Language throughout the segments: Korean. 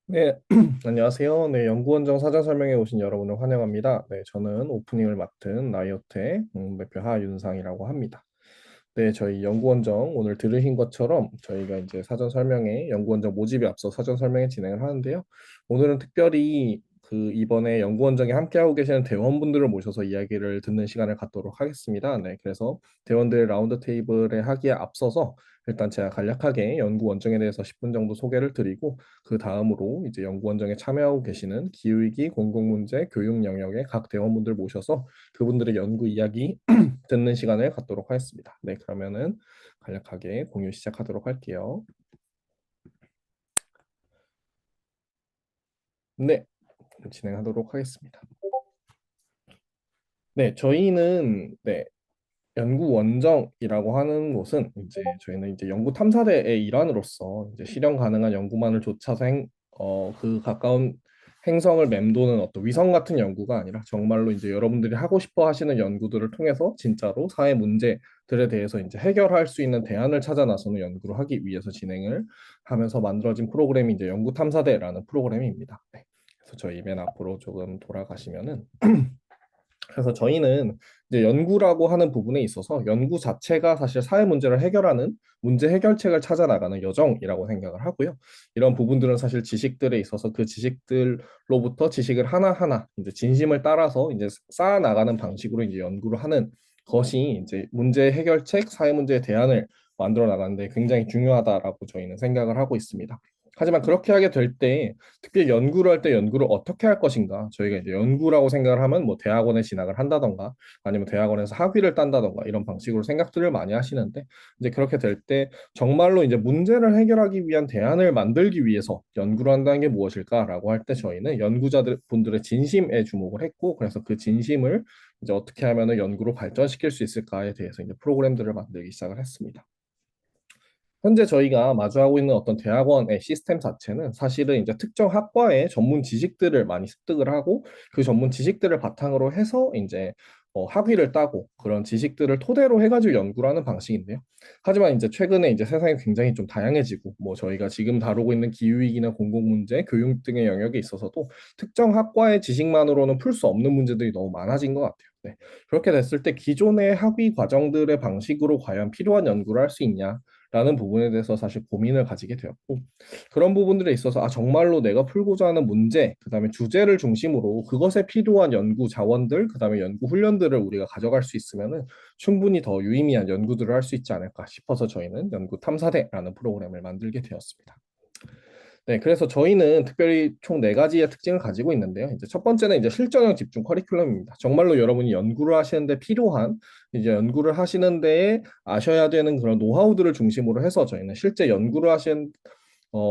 네, 안녕하세요. 네, 연구원정 사전 설명회 오신 여러분을 환영합니다. 네, 저는 오프닝을 맡은 나이어트의 대표 하윤상이라고 합니다. 네, 저희 연구원정 오늘 들으신 것처럼 저희가 이제 사전 설명회, 연구원정 모집에 앞서 사전 설명회 진행을 하는데요. 오늘은 특별히 이번에 연구원정에 함께하고 계시는 대원분들을 모셔서 이야기를 듣는 시간을 갖도록 하겠습니다. 네, 그래서 대원들 라운드 테이블에 하기에 앞서서 일단 제가 간략하게 연구원정에 대해서 10분 정도 소개를 드리고 그 다음으로 이제 연구원정에 참여하고 계시는 기후위기, 공공문제, 교육 영역의 각 대원분들 모셔서 그분들의 연구 이야기 듣는 시간을 갖도록 하겠습니다. 네, 그러면은 간략하게 공유 시작하도록 할게요. 네, 진행하도록 하겠습니다. 네, 저희는 연구 원정이라고 하는 곳은 이제 저희는 이제 연구 탐사대의 일환으로서 이제 실현 가능한 연구만을 좇아서 그 가까운 행성을 맴도는 어떤 위성 같은 연구가 아니라 정말로 이제 여러분들이 하고 싶어 하시는 연구들을 통해서 진짜로 사회 문제들에 대해서 이제 해결할 수 있는 대안을 찾아 나서는 연구를 하기 위해서 진행을 하면서 만들어진 프로그램이 이제 연구 탐사대라는 프로그램입니다. 네. 그래서 저희 맨 앞으로 조금 돌아가시면은 그래서 저희는 이제 연구라고 하는 부분에 있어서 연구 자체가 사실 사회 문제를 해결하는 문제 해결책을 찾아 나가는 여정이라고 생각을 하고요. 이런 부분들은 사실 지식들에 있어서 그 지식들로부터 지식을 하나하나 이제 진심을 따라서 이제 쌓아 나가는 방식으로 이제 연구를 하는 것이 이제 문제 해결책, 사회 문제의 대안을 만들어 나가는데 굉장히 중요하다라고 저희는 생각을 하고 있습니다. 하지만 그렇게 하게 될 때 특히 연구를 할 때 연구를 어떻게 할 것인가 저희가 이제 연구라고 생각을 하면 뭐 대학원에 진학을 한다던가 아니면 대학원에서 학위를 딴다던가 이런 방식으로 생각들을 많이 하시는데 이제 그렇게 될 때 정말로 이제 문제를 해결하기 위한 대안을 만들기 위해서 연구를 한다는 게 무엇일까라고 할 때 저희는 연구자들 분들의 진심에 주목을 했고 그래서 그 진심을 이제 어떻게 하면은 연구로 발전시킬 수 있을까에 대해서 이제 프로그램들을 만들기 시작을 했습니다. 현재 저희가 마주하고 있는 어떤 대학원의 시스템 자체는 사실은 이제 특정 학과의 전문 지식들을 많이 습득을 하고 그 전문 지식들을 바탕으로 해서 이제 학위를 따고 그런 지식들을 토대로 해가지고 연구를 하는 방식인데요. 하지만 이제 최근에 이제 세상이 굉장히 좀 다양해지고 뭐 저희가 지금 다루고 있는 기후위기나 공공문제, 교육 등의 영역에 있어서도 특정 학과의 지식만으로는 풀 수 없는 문제들이 너무 많아진 것 같아요. 네. 그렇게 됐을 때 기존의 학위 과정들의 방식으로 과연 필요한 연구를 할 수 있냐? 라는 부분에 대해서 사실 고민을 가지게 되었고 그런 부분들에 있어서 정말로 내가 풀고자 하는 문제 그다음에 주제를 중심으로 그것에 필요한 연구 자원들 그다음에 연구 훈련들을 우리가 가져갈 수 있으면은 충분히 더 유의미한 연구들을 할 수 있지 않을까 싶어서 저희는 연구 탐사대라는 프로그램을 만들게 되었습니다. 네, 그래서 저희는 특별히 총 네 가지의 특징을 가지고 있는데요. 이제 첫 번째는 이제 실전형 집중 커리큘럼입니다. 정말로 여러분이 연구를 하시는데 필요한 이제 연구를 하시는 데에 아셔야 되는 그런 노하우들을 중심으로 해서 저희는 실제 연구를 하신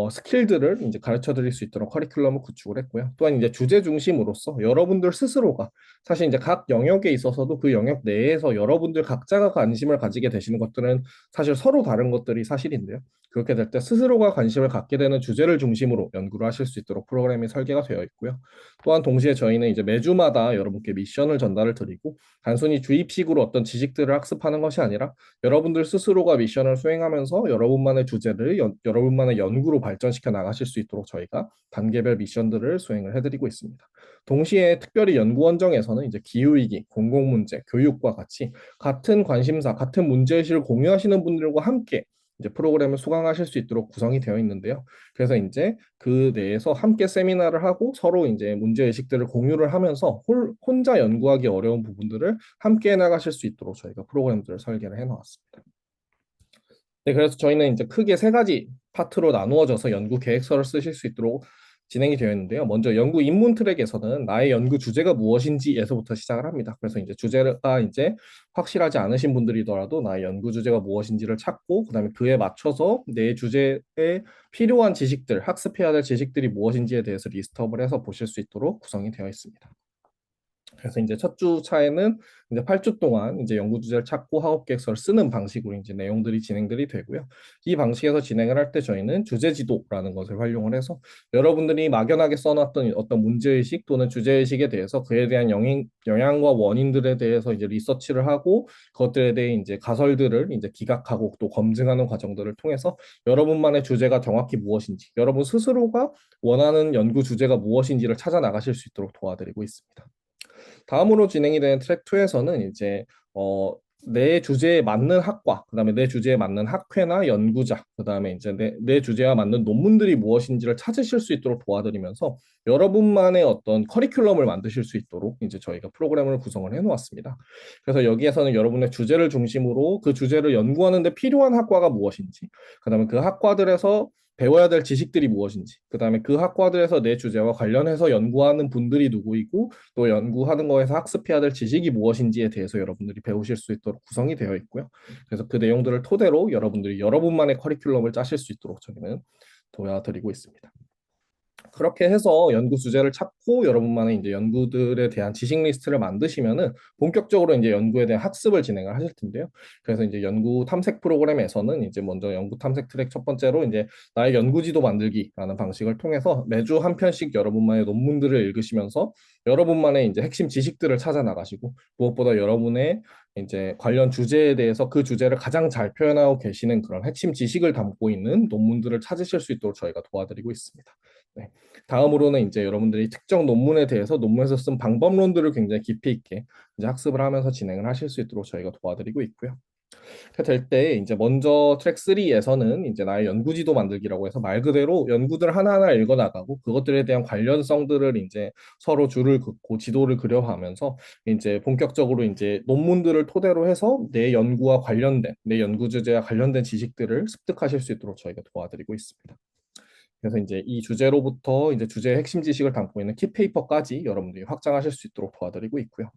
스킬들을 이제 가르쳐 드릴 수 있도록 커리큘럼을 구축을 했고요. 또한 이제 주제 중심으로서 여러분들 스스로가 사실 이제 각 영역에 있어서도 그 영역 내에서 여러분들 각자가 관심을 가지게 되시는 것들은 사실 서로 다른 것들이 사실인데요. 그렇게 될 때 스스로가 관심을 갖게 되는 주제를 중심으로 연구를 하실 수 있도록 프로그램이 설계가 되어 있고요. 또한 동시에 저희는 이제 매주마다 여러분께 미션을 전달을 드리고 단순히 주입식으로 어떤 지식들을 학습하는 것이 아니라 여러분들 스스로가 미션을 수행하면서 여러분만의 주제를 여러분만의 연구로 발전시켜 나가실 수 있도록 저희가 단계별 미션들을 수행을 해드리고 있습니다. 동시에 특별히 연구원정에서는 이제 기후위기, 공공문제, 교육과 같이 같은 관심사, 같은 문제의식을 공유하시는 분들과 함께 이제 프로그램을 수강하실 수 있도록 구성이 되어 있는데요. 그래서 이제 그 내에서 함께 세미나를 하고 서로 이제 문제의식들을 공유를 하면서 혼자 연구하기 어려운 부분들을 함께 해나가실 수 있도록 저희가 프로그램들을 설계를 해놓았습니다. 네, 그래서 저희는 이제 크게 세 가지 파트로 나누어져서 연구 계획서를 쓰실 수 있도록 진행이 되어 있는데요. 먼저 연구 입문 트랙에서는 나의 연구 주제가 무엇인지에서부터 시작을 합니다. 그래서 이제 주제가 이제 확실하지 않으신 분들이더라도 나의 연구 주제가 무엇인지를 찾고 그다음에 그에 맞춰서 내 주제에 필요한 지식들, 학습해야 될 지식들이 무엇인지에 대해서 리스트업을 해서 보실 수 있도록 구성이 되어 있습니다. 그래서 이제 첫 주차에는 이제 8주 동안 이제 연구 주제를 찾고 학업 계획서를 쓰는 방식으로 이제 내용들이 진행들이 되고요. 이 방식에서 진행을 할 때 저희는 주제 지도라는 것을 활용을 해서 여러분들이 막연하게 써놨던 어떤 문제의식 또는 주제의식에 대해서 그에 대한 영향과 원인들에 대해서 이제 리서치를 하고 그것들에 대해 이제 가설들을 이제 기각하고 또 검증하는 과정들을 통해서 여러분만의 주제가 정확히 무엇인지, 여러분 스스로가 원하는 연구 주제가 무엇인지를 찾아 나가실 수 있도록 도와드리고 있습니다. 다음으로 진행이 되는 트랙 2에서는 이제 내 주제에 맞는 학과, 그다음에 내 주제에 맞는 학회나 연구자, 그다음에 이제 내 주제와 맞는 논문들이 무엇인지를 찾으실 수 있도록 도와드리면서 여러분만의 어떤 커리큘럼을 만드실 수 있도록 이제 저희가 프로그램을 구성을 해 놓았습니다. 그래서 여기에서는 여러분의 주제를 중심으로 그 주제를 연구하는 데 필요한 학과가 무엇인지, 그다음에 그 학과들에서 배워야 될 지식들이 무엇인지, 그다음에 그 학과들에서 내 주제와 관련해서 연구하는 분들이 누구이고 또 연구하는 거에서 학습해야 될 지식이 무엇인지에 대해서 여러분들이 배우실 수 있도록 구성이 되어 있고요. 그래서 그 내용들을 토대로 여러분들이 여러분만의 커리큘럼을 짜실 수 있도록 저희는 도와드리고 있습니다. 그렇게 해서 연구 주제를 찾고 여러분만의 이제 연구들에 대한 지식 리스트를 만드시면은 본격적으로 이제 연구에 대한 학습을 진행을 하실 텐데요. 그래서 이제 연구 탐색 프로그램에서는 이제 먼저 연구 탐색 트랙 첫 번째로 이제 나의 연구지도 만들기라는 방식을 통해서 매주 한 편씩 여러분만의 논문들을 읽으시면서 여러분만의 이제 핵심 지식들을 찾아 나가시고 무엇보다 여러분의 이제 관련 주제에 대해서 그 주제를 가장 잘 표현하고 계시는 그런 핵심 지식을 담고 있는 논문들을 찾으실 수 있도록 저희가 도와드리고 있습니다. 네. 다음으로는 이제 여러분들이 특정 논문에 대해서 논문에서 쓴 방법론들을 굉장히 깊이 있게 이제 학습을 하면서 진행을 하실 수 있도록 저희가 도와드리고 있고요. 그렇게 될 때 이제 먼저 트랙 3에서는 이제 나의 연구지도 만들기라고 해서 말 그대로 연구들 하나하나 읽어 나가고 그것들에 대한 관련성들을 이제 서로 줄을 긋고 지도를 그려가면서 이제 본격적으로 이제 논문들을 토대로 해서 내 연구와 관련된 내 연구 주제와 관련된 지식들을 습득하실 수 있도록 저희가 도와드리고 있습니다. 그래서 이제 이 주제로부터 이제 주제의 핵심 지식을 담고 있는 키페이퍼까지 여러분들이 확장하실 수 있도록 도와드리고 있고요.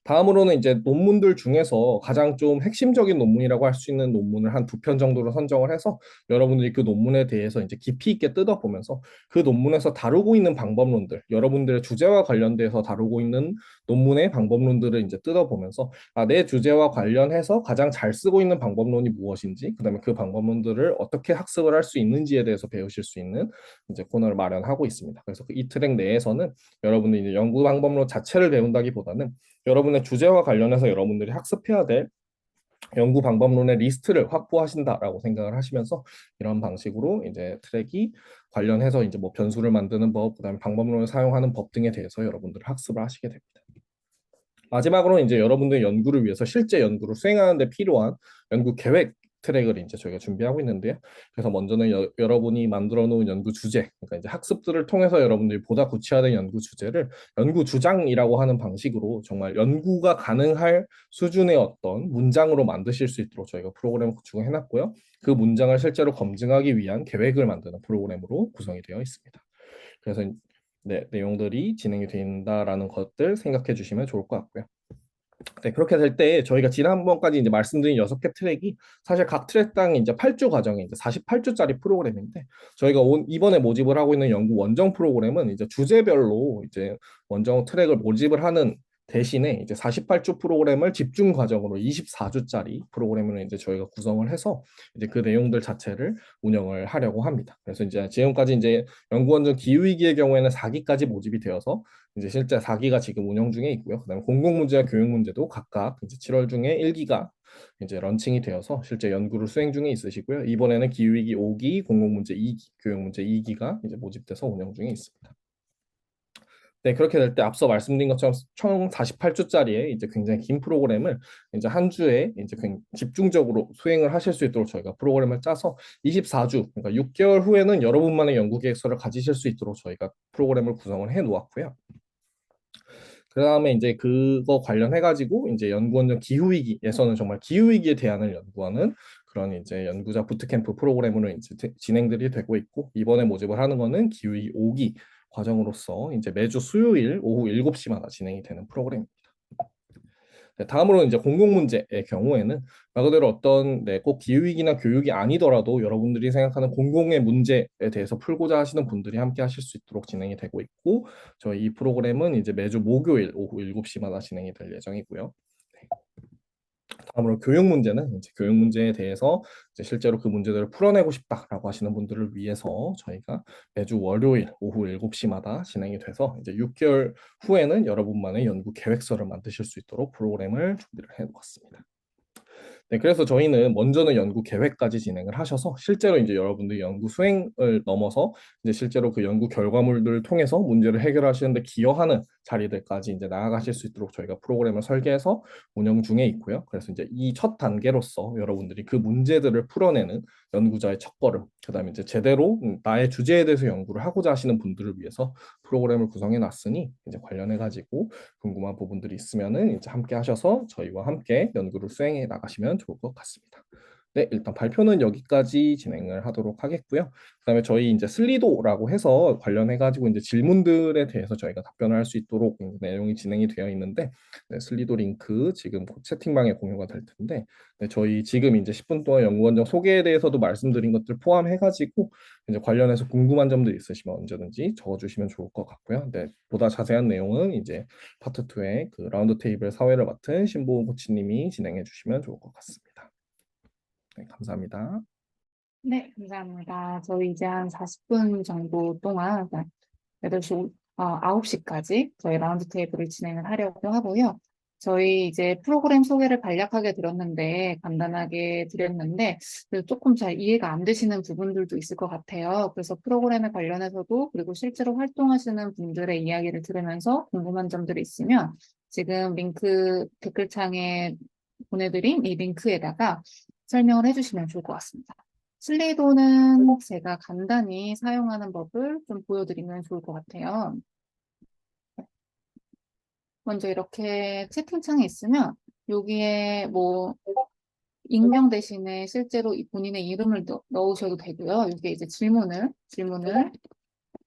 다음으로는 이제 논문들 중에서 가장 좀 핵심적인 논문이라고 할 수 있는 논문을 한 두 편 정도로 선정을 해서 여러분들이 그 논문에 대해서 이제 깊이 있게 뜯어보면서 그 논문에서 다루고 있는 방법론들, 여러분들의 주제와 관련돼서 다루고 있는 논문의 방법론들을 이제 뜯어보면서 아, 내 주제와 관련해서 가장 잘 쓰고 있는 방법론이 무엇인지, 그다음에 그 방법론들을 어떻게 학습을 할 수 있는지에 대해서 배우실 수 있는 이제 코너를 마련하고 있습니다. 그래서 이 트랙 내에서는 여러분들이 이제 연구 방법론 자체를 배운다기보다는 여러분의 주제와 관련해서 여러분들이 학습해야 될 연구 방법론의 리스트를 확보하신다라고 생각을 하시면서 이런 방식으로 이제 트랙이 관련해서 이제 뭐 변수를 만드는 법, 그다음에 방법론을 사용하는 법 등에 대해서 여러분들 학습을 하시게 됩니다. 마지막으로 이제 여러분들 연구를 위해서 실제 연구를 수행하는 데 필요한 연구 계획 트랙을 이제 저희가 준비하고 있는데요. 그래서 먼저는 여러분이 만들어 놓은 연구 주제, 그러니까 이제 학습들을 통해서 여러분들이 보다 구체화된 연구 주제를 연구 주장이라고 하는 방식으로 정말 연구가 가능할 수준의 어떤 문장으로 만드실 수 있도록 저희가 프로그램을 구축해 놨고요. 그 문장을 실제로 검증하기 위한 계획을 만드는 프로그램으로 구성이 되어 있습니다. 그래서 네, 내용들이 진행이 된다라는 것들 생각해 주시면 좋을 것 같고요. 네, 그렇게 될 때 저희가 지난번까지 이제 말씀드린 6개 트랙이 사실 각 트랙당 이제 8주 과정이 이제 48주짜리 프로그램인데 저희가 이번에 모집을 하고 있는 연구 원정 프로그램은 이제 주제별로 이제 원정 트랙을 모집을 하는 대신에 이제 48주 프로그램을 집중 과정으로 24주짜리 프로그램을 이제 저희가 구성을 해서 이제 그 내용들 자체를 운영을 하려고 합니다. 그래서 이제 지금까지 이제 연구원정 기후위기의 경우에는 4기까지 모집이 되어서 이제 실제 4기가 지금 운영 중에 있고요. 그다음에 공공문제와 교육문제도 각각 이제 7월 중에 1기가 이제 런칭이 되어서 실제 연구를 수행 중에 있으시고요. 이번에는 기후위기 5기, 공공문제 2기, 교육문제 2기가 이제 모집돼서 운영 중에 있습니다. 네, 그렇게 될 때 앞서 말씀드린 것처럼 총 48주짜리의 이제 굉장히 긴 프로그램을 이제 한 주에 이제 집중적으로 수행을 하실 수 있도록 저희가 프로그램을 짜서 24주, 그러니까 6개월 후에는 여러분만의 연구 계획서를 가지실 수 있도록 저희가 프로그램을 구성을 해 놓았고요. 그 다음에 이제 그거 관련해가지고 이제 연구원정 기후위기에서는 정말 기후위기에 대안을 연구하는 그런 이제 연구자 부트캠프 프로그램으로 이제 진행들이 되고 있고 이번에 모집을 하는 거는 기후위기 5기 과정으로서 이제 매주 수요일 오후 7시마다 진행이 되는 프로그램입니다. 네, 다음으로 이제 공공 문제의 경우에는 말 그대로 어떤 꼭 기후위기나 교육이 아니더라도 여러분들이 생각하는 공공의 문제에 대해서 풀고자 하시는 분들이 함께 하실 수 있도록 진행이 되고 있고 저희 이 프로그램은 이제 매주 목요일 오후 7시마다 진행이 될 예정이고요. 네. 다음으로 교육 문제는 이제 교육 문제에 대해서 이제 실제로 그 문제들을 풀어내고 싶다라고 하시는 분들을 위해서 저희가 매주 월요일 오후 7시마다 진행이 돼서 이제 6개월 후에는 여러분만의 연구 계획서를 만드실 수 있도록 프로그램을 준비를 해 놓았습니다. 네, 그래서 저희는 먼저는 연구 계획까지 진행을 하셔서 실제로 이제 여러분들 연구 수행을 넘어서 이제 실제로 그 연구 결과물들을 통해서 문제를 해결하시는데 기여하는 자리들까지 이제 나아가실 수 있도록 저희가 프로그램을 설계해서 운영 중에 있고요. 그래서 이제 이 첫 단계로서 여러분들이 그 문제들을 풀어내는 연구자의 첫걸음, 그다음에 이제 제대로 나의 주제에 대해서 연구를 하고자 하시는 분들을 위해서 프로그램을 구성해 놨으니 이제 관련해 가지고 궁금한 부분들이 있으면은 이제 함께 하셔서 저희와 함께 연구를 수행해 나가시면 좋을 것 같습니다. 네, 일단 발표는 여기까지 진행을 하도록 하겠고요. 그다음에 저희 이제 슬리도라고 해서 관련해 가지고 이제 질문들에 대해서 저희가 답변을 할 수 있도록 내용이 진행이 되어 있는데 네, 슬리도 링크 지금 곧 채팅방에 공유가 될 텐데 네, 저희 지금 이제 10분 동안 연구원정 소개에 대해서도 말씀드린 것들 포함해 가지고 이제 관련해서 궁금한 점들 있으시면 언제든지 적어주시면 좋을 것 같고요. 네, 보다 자세한 내용은 이제 파트 2의 그 라운드 테이블 사회를 맡은 신보은 코치님이 진행해 주시면 좋을 것 같습니다. 네, 감사합니다. 네, 감사합니다. 저희 이제 한 40분 정도 동안 8시, 9시까지 저희 라운드 테이블을 진행을 하려고 하고요. 저희 이제 프로그램 소개를 간략하게 드렸는데, 간단하게 드렸는데, 그래도 조금 잘 이해가 안 되시는 부분들도 있을 것 같아요. 그래서 프로그램에 관련해서도, 그리고 실제로 활동하시는 분들의 이야기를 들으면서 궁금한 점들이 있으면, 지금 링크 댓글창에 보내드린 이 링크에다가 설명을 해주시면 좋을 것 같습니다. 슬레이도는 제가 간단히 사용하는 법을 좀 보여드리면 좋을 것 같아요. 먼저 이렇게 채팅창에 있으면 여기에 뭐 익명 대신에 실제로 본인의 이름을 넣으셔도 되고요. 이게 이제 질문을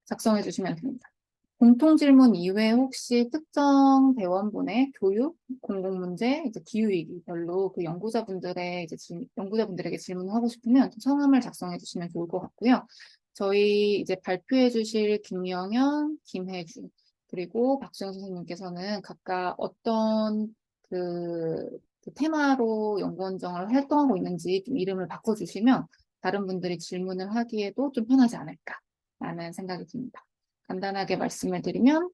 작성해 주시면 됩니다. 공통 질문 이외에 혹시 특정 대원분의 교육, 공공문제, 이제 기후위기별로 그 연구자분들의 이제 연구자분들에게 질문을 하고 싶으면 성함을 작성해 주시면 좋을 것 같고요. 저희 이제 발표해 주실 김영현, 김혜주, 그리고 박수영 선생님께서는 각각 어떤 그 테마로 연구원정을 활동하고 있는지 좀 이름을 바꿔주시면 다른 분들이 질문을 하기에도 좀 편하지 않을까라는 생각이 듭니다. 간단하게 말씀을 드리면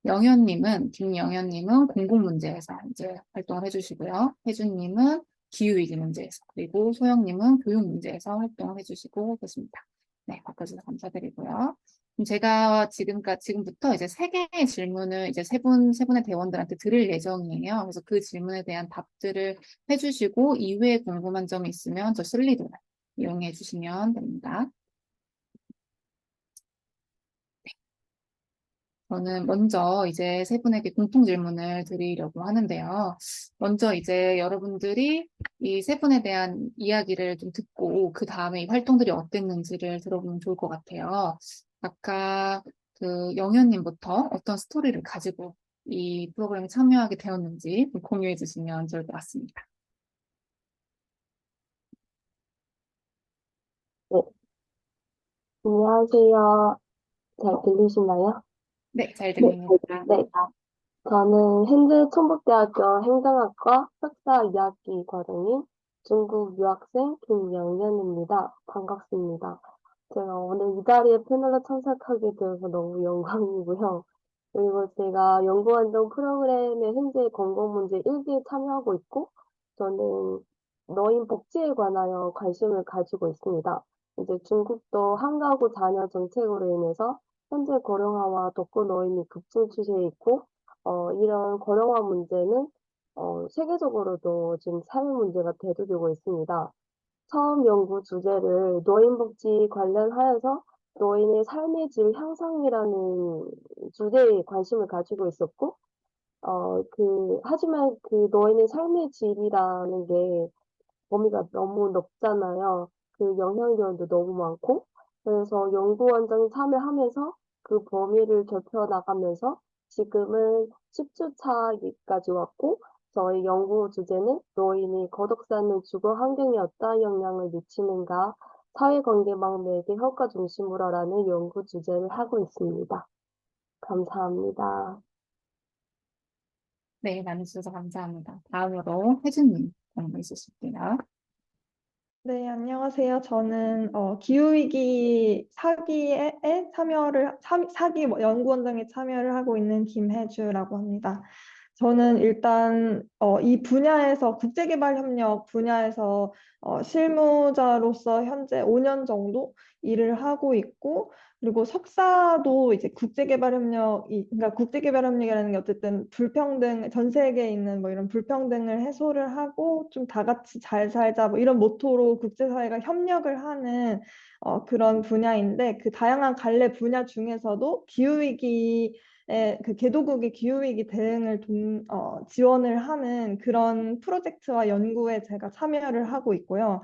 김영현님은 공공문제에서 이제 활동을 해주시고요. 혜준님은 기후위기 문제에서, 그리고 소영님은 교육 문제에서 활동을 해주시고 계십니다. 네, 바꿔주셔서 감사드리고요. 그럼 제가 지금부터 이제 3개의 질문을 이제 세 분의 대원들한테 드릴 예정이에요. 그래서 그 질문에 대한 답들을 해주시고 이외에 궁금한 점이 있으면 저 슬리드를 이용해 주시면 됩니다. 저는 먼저 이제 세 분에게 공통 질문을 드리려고 하는데요. 먼저 이제 여러분들이 이 세 분에 대한 이야기를 좀 듣고 그 다음에 이 활동들이 어땠는지를 들어보면 좋을 것 같아요. 아까 그 영현님부터 어떤 스토리를 가지고 이 프로그램에 참여하게 되었는지 공유해 주시면 좋을 것 같습니다. 네, 안녕하세요. 잘 들리시나요? 네, 잘 네, 들립니다. 네. 저는 현재 충북대학교 행정학과 석사 2학기 과정인 중국 유학생 김영현입니다. 반갑습니다. 제가 오늘 이 자리에 패널로 참석하게 되어서 너무 영광이고요. 그리고 제가 연구원정 프로그램에 현재 공공문제 1기에 참여하고 있고, 저는 노인 복지에 관하여 관심을 가지고 있습니다. 이제 중국도 한가구 자녀 정책으로 인해서 현재 고령화와 독거 노인이 급증 추세에 있고, 이런 고령화 문제는 세계적으로도 지금 사회 문제가 대두되고 있습니다. 처음 연구 주제를 노인복지 관련하여서 노인의 삶의 질 향상이라는 주제에 관심을 가지고 있었고, 하지만 그 노인의 삶의 질이라는 게 범위가 너무 넓잖아요. 그 영향력도 너무 많고, 그래서 연구원장에 참여하면서 그 범위를 좁혀 나가면서 지금은 10주 차까지 왔고, 저희 연구 주제는 노인이 거덕 쌓는 주거 환경에 어떠한 영향을 미치는가, 사회관계 방면에게 효과 중심으로라는 연구 주제를 하고 있습니다. 감사합니다. 네, 나눠주셔서 감사합니다. 다음으로 혜진님 질문 있으실게요. 네, 안녕하세요. 저는 기후위기 사기에 사기 연구원장에 참여를 하고 있는 김혜주라고 합니다. 저는 일단 이 분야에서 국제개발협력 분야에서 실무자로서 현재 5년 정도 일을 하고 있고, 그리고 석사도 이제 그러니까 국제개발협력이라는 게 어쨌든 불평등, 전 세계에 있는 뭐 이런 불평등을 해소를 하고 좀 다 같이 잘 살자 뭐 이런 모토로 국제사회가 협력을 하는 그런 분야인데, 그 다양한 갈래 분야 중에서도 기후위기 그 개도국의 기후위기 대응을 지원을 하는 그런 프로젝트와 연구에 제가 참여를 하고 있고요.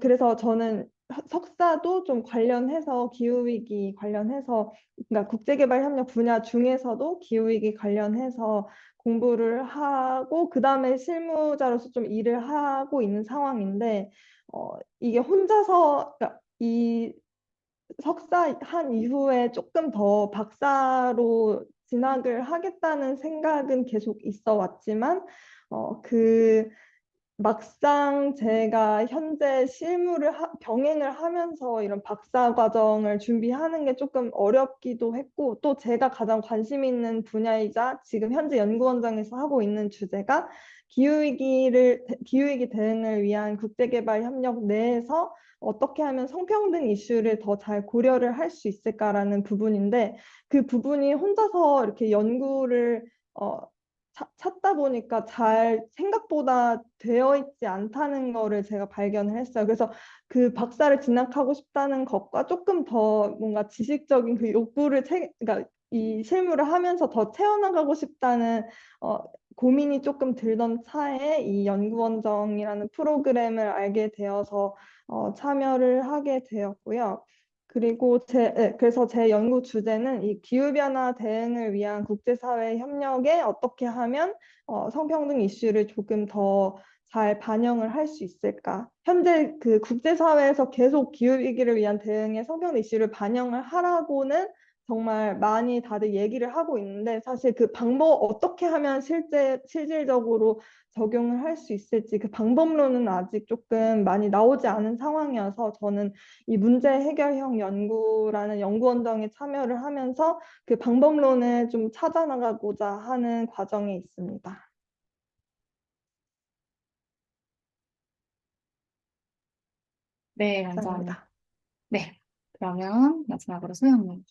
그래서 저는 석사도 좀 관련해서 기후위기 관련해서, 그러니까 국제개발협력 분야 중에서도 기후위기 관련해서 공부를 하고 그 다음에 실무자로서 좀 일을 하고 있는 상황인데, 이게 혼자서, 그러니까 이 석사 한 이후에 조금 더 박사로 진학을 하겠다는 생각은 계속 있어 왔지만, 그 막상 제가 현재 병행을 하면서 이런 박사 과정을 준비하는 게 조금 어렵기도 했고, 또 제가 가장 관심 있는 분야이자 지금 현재 연구원장에서 하고 있는 주제가 기후위기 대응을 위한 국제개발 협력 내에서 어떻게 하면 성평등 이슈를 더 잘 고려를 할 수 있을까라는 부분인데, 그 부분이 혼자서 이렇게 연구를 어, 찾다 보니까 잘 생각보다 되어 있지 않다는 거를 제가 발견을 했어요. 그래서 그 박사를 진학하고 싶다는 것과 조금 더 뭔가 지식적인 그 그러니까 이 실무를 하면서 더 채워나가고 싶다는 어, 고민이 조금 들던 차에 이 연구원정이라는 프로그램을 알게 되어서 참여를 하게 되었고요. 그리고 그래서 제 연구 주제는 이 기후변화 대응을 위한 국제사회 협력에 어떻게 하면 성평등 이슈를 조금 더 잘 반영을 할 수 있을까? 현재 그 국제사회에서 계속 기후위기를 위한 대응에 성평등 이슈를 반영을 하라고는 정말 많이 다들 얘기를 하고 있는데, 사실 그 방법 어떻게 하면 실질적으로 적용을 할 수 있을지 그 방법론은 아직 조금 많이 나오지 않은 상황이어서, 저는 이 문제 해결형 연구라는 연구원정에 참여를 하면서 그 방법론을 좀 찾아나가고자 하는 과정에 있습니다. 네, 감사합니다. 감사합니다. 네, 그러면 마지막으로 소영님,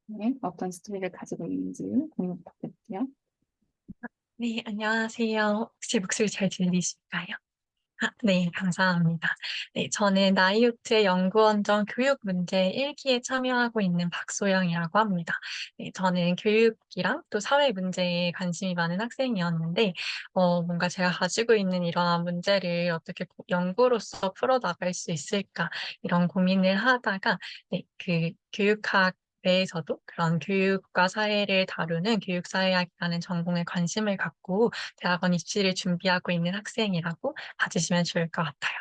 네, 어떤 스토리를 가지고 있는지 공유 부탁드릴게요. 네, 안녕하세요. 혹시 목소리 잘 들리실까요? 네, 감사합니다. 네, 저는 나이우트의 연구원정 교육 문제 1기에 참여하고 있는 박소영이라고 합니다. 네, 저는 교육이랑 또 사회 문제에 관심이 많은 학생이었는데, 뭔가 제가 가지고 있는 이러한 문제를 어떻게 연구로서 풀어나갈 수 있을까, 이런 고민을 하다가, 네, 그 교육학 내에서도 그런 교육과 사회를 다루는 교육사회학이라는 전공에 관심을 갖고 대학원 입시를 준비하고 있는 학생이라고 봐주시면 좋을 것 같아요.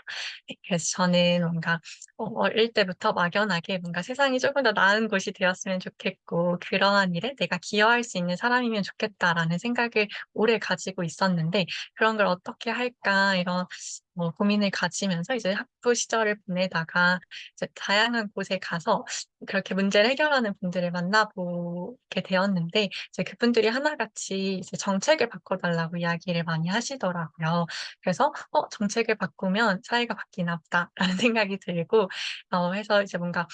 네, 그래서 저는 뭔가 어릴 때부터 막연하게 뭔가 세상이 조금 더 나은 곳이 되었으면 좋겠고, 그러한 일에 내가 기여할 수 있는 사람이면 좋겠다라는 생각을 오래 가지고 있었는데, 그런 걸 어떻게 할까 이런 고민을 가지면서 이제 학부 시절을 보내다가 이제 다양한 곳에 가서 그렇게 문제를 해결하는 분들을 만나보게 되었는데, 이제 그분들이 하나같이 이제 정책을 바꿔달라고 이야기를 많이 하시더라고요. 그래서 정책을 바꾸면 사회가 바뀌나 보다라는 생각이 들고, 해서 이제 뭔가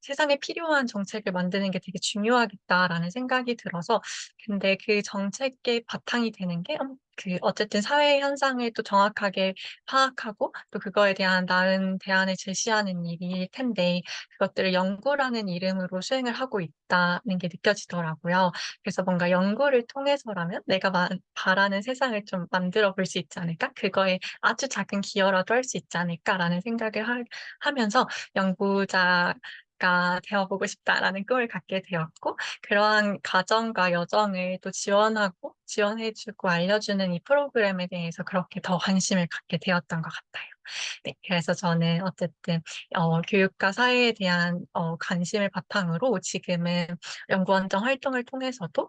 세상에 필요한 정책을 만드는 게 되게 중요하겠다라는 생각이 들어서, 근데 그 정책의 바탕이 되는 게 어쨌든 사회 현상을 또 정확하게 파악하고 또 그거에 대한 나은 대안을 제시하는 일일 텐데, 그것들을 연구라는 이름으로 수행을 하고 있다는 게 느껴지더라고요. 그래서 뭔가 연구를 통해서라면 내가 바라는 세상을 좀 만들어 볼 수 있지 않을까? 그거에 아주 작은 기여라도 할 수 있지 않을까라는 생각을 하면서 연구자가 되어보고 싶다라는 꿈을 갖게 되었고, 그러한 과정과 여정을 또 지원하고 지원해주고 알려주는 이 프로그램에 대해서 그렇게 더 관심을 갖게 되었던 것 같아요. 네, 그래서 저는 어쨌든 교육과 사회에 대한 관심을 바탕으로 지금은 연구원정 활동을 통해서도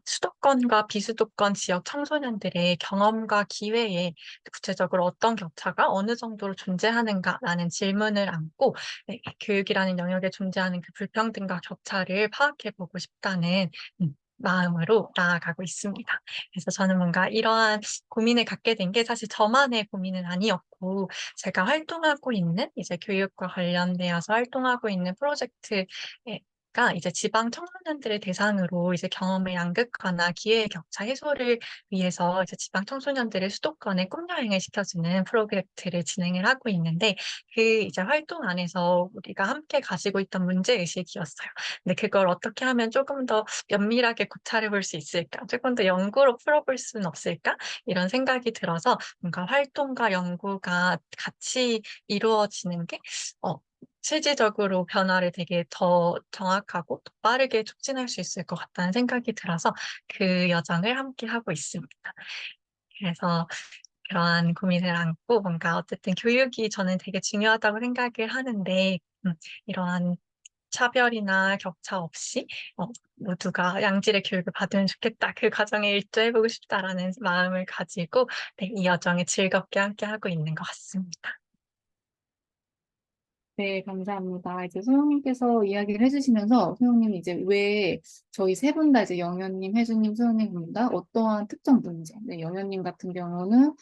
수도권과 비수도권 지역 청소년들의 경험과 기회에 구체적으로 어떤 격차가 어느 정도로 존재하는가라는 질문을 안고 네, 교육이라는 영역에 존재하는 그 불평등과 격차를 파악해 보고 싶다는 마음으로 나아가고 있습니다. 그래서 저는 뭔가 이러한 고민을 갖게 된 게 사실 저만의 고민은 아니었고, 제가 활동하고 있는 이제 교육과 관련되어서 활동하고 있는 프로젝트가 이제 지방 청소년들을 대상으로 이제 경험을 양극화나 기회의 격차 해소를 위해서 이제 지방 청소년들을 수도권에 꿈여행을 시켜주는 프로젝트를 진행을 하고 있는데, 그 이제 활동 안에서 우리가 함께 가지고 있던 문제의식이었어요. 근데 그걸 어떻게 하면 조금 더 면밀하게 고찰해 볼 수 있을까? 조금 더 연구로 풀어볼 수는 없을까? 이런 생각이 들어서 뭔가 활동과 연구가 같이 이루어지는 게 실질적으로 변화를 되게 더 정확하고 더 빠르게 촉진할 수 있을 것 같다는 생각이 들어서 그 여정을 함께 하고 있습니다. 그래서 그러한 고민을 안고 뭔가 어쨌든 교육이 저는 되게 중요하다고 생각을 하는데 이러한 차별이나 격차 없이 모두가 양질의 교육을 받으면 좋겠다. 그 과정에 일조해보고 싶다라는 마음을 가지고 네, 이 여정에 즐겁게 함께하고 있는 것 같습니다. 네, 감사합니다. 이제 소영님께서 이야기를 해주시면서 소영님 이제 왜 저희 세 분 다 이제 영현님, 혜주님, 소영님 분다 어떠한 특정 문제, 네, 영현님 같은 경우는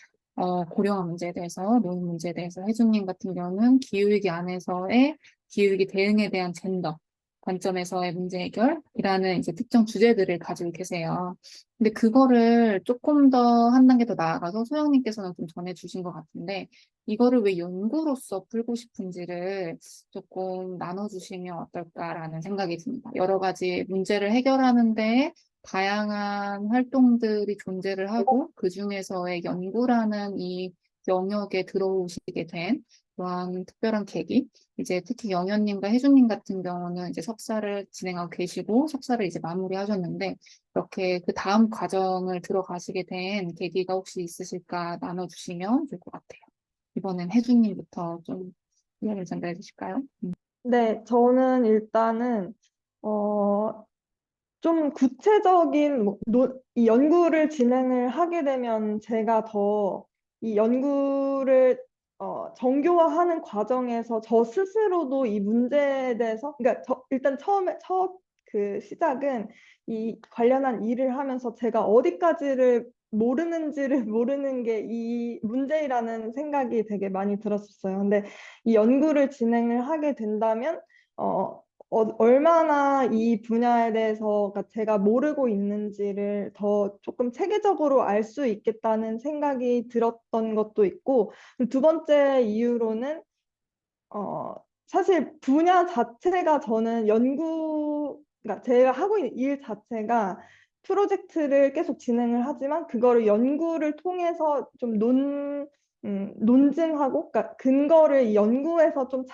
고령화 문제에 대해서, 노인 문제에 대해서, 혜주님 같은 경우는 기후위기 안에서의 기후위기 대응에 대한 젠더 관점에서의 문제 해결이라는 이제 특정 주제들을 가지고 계세요. 근데 그거를 조금 더 한 단계 더 나아가서 소영님께서는 좀 전해주신 것 같은데 이거를 왜 연구로서 풀고 싶은지를 조금 나눠주시면 어떨까라는 생각이 듭니다. 여러 가지 문제를 해결하는데 다양한 활동들이 존재를 하고 그 중에서의 연구라는 이 영역에 들어오시게 된 그러한 특별한 계기. 이제 특히 영현님과 혜주님 같은 경우는 이제 석사를 진행하고 계시고 석사를 이제 마무리하셨는데 이렇게 그 다음 과정을 들어가시게 된 계기가 혹시 있으실까 나눠주시면 좋을 것 같아요. 이번엔 혜주님부터 좀 이야기를 전달해 주실까요? 네, 저는 일단은 어, 좀 구체적인 이 연구를 진행을 하게 되면 제가 더 이 연구를 정교화하는 과정에서 저 스스로도 이 문제에 대해서 그러니까 일단 처음에 첫 그 시작은 이 관련한 일을 하면서 제가 어디까지를 모르는지를 모르는 게 이 문제라는 생각이 되게 많이 들었었어요. 근데 이 연구를 진행을 하게 된다면 얼마나 이 분야에 대해서 그러니까 제가 모르고 있는지를 더 조금 체계적으로 알 수 있겠다는 생각이 들었던 것도 있고, 두 번째 이유로는 어, 사실 분야 자체가 저는 그러니까 제가 하고 있는 일 자체가 프로젝트를 계속 진행을 하지만 그거를 연구를 통해서 좀 논증하고, 그러니까 근거를 이 연구에서 좀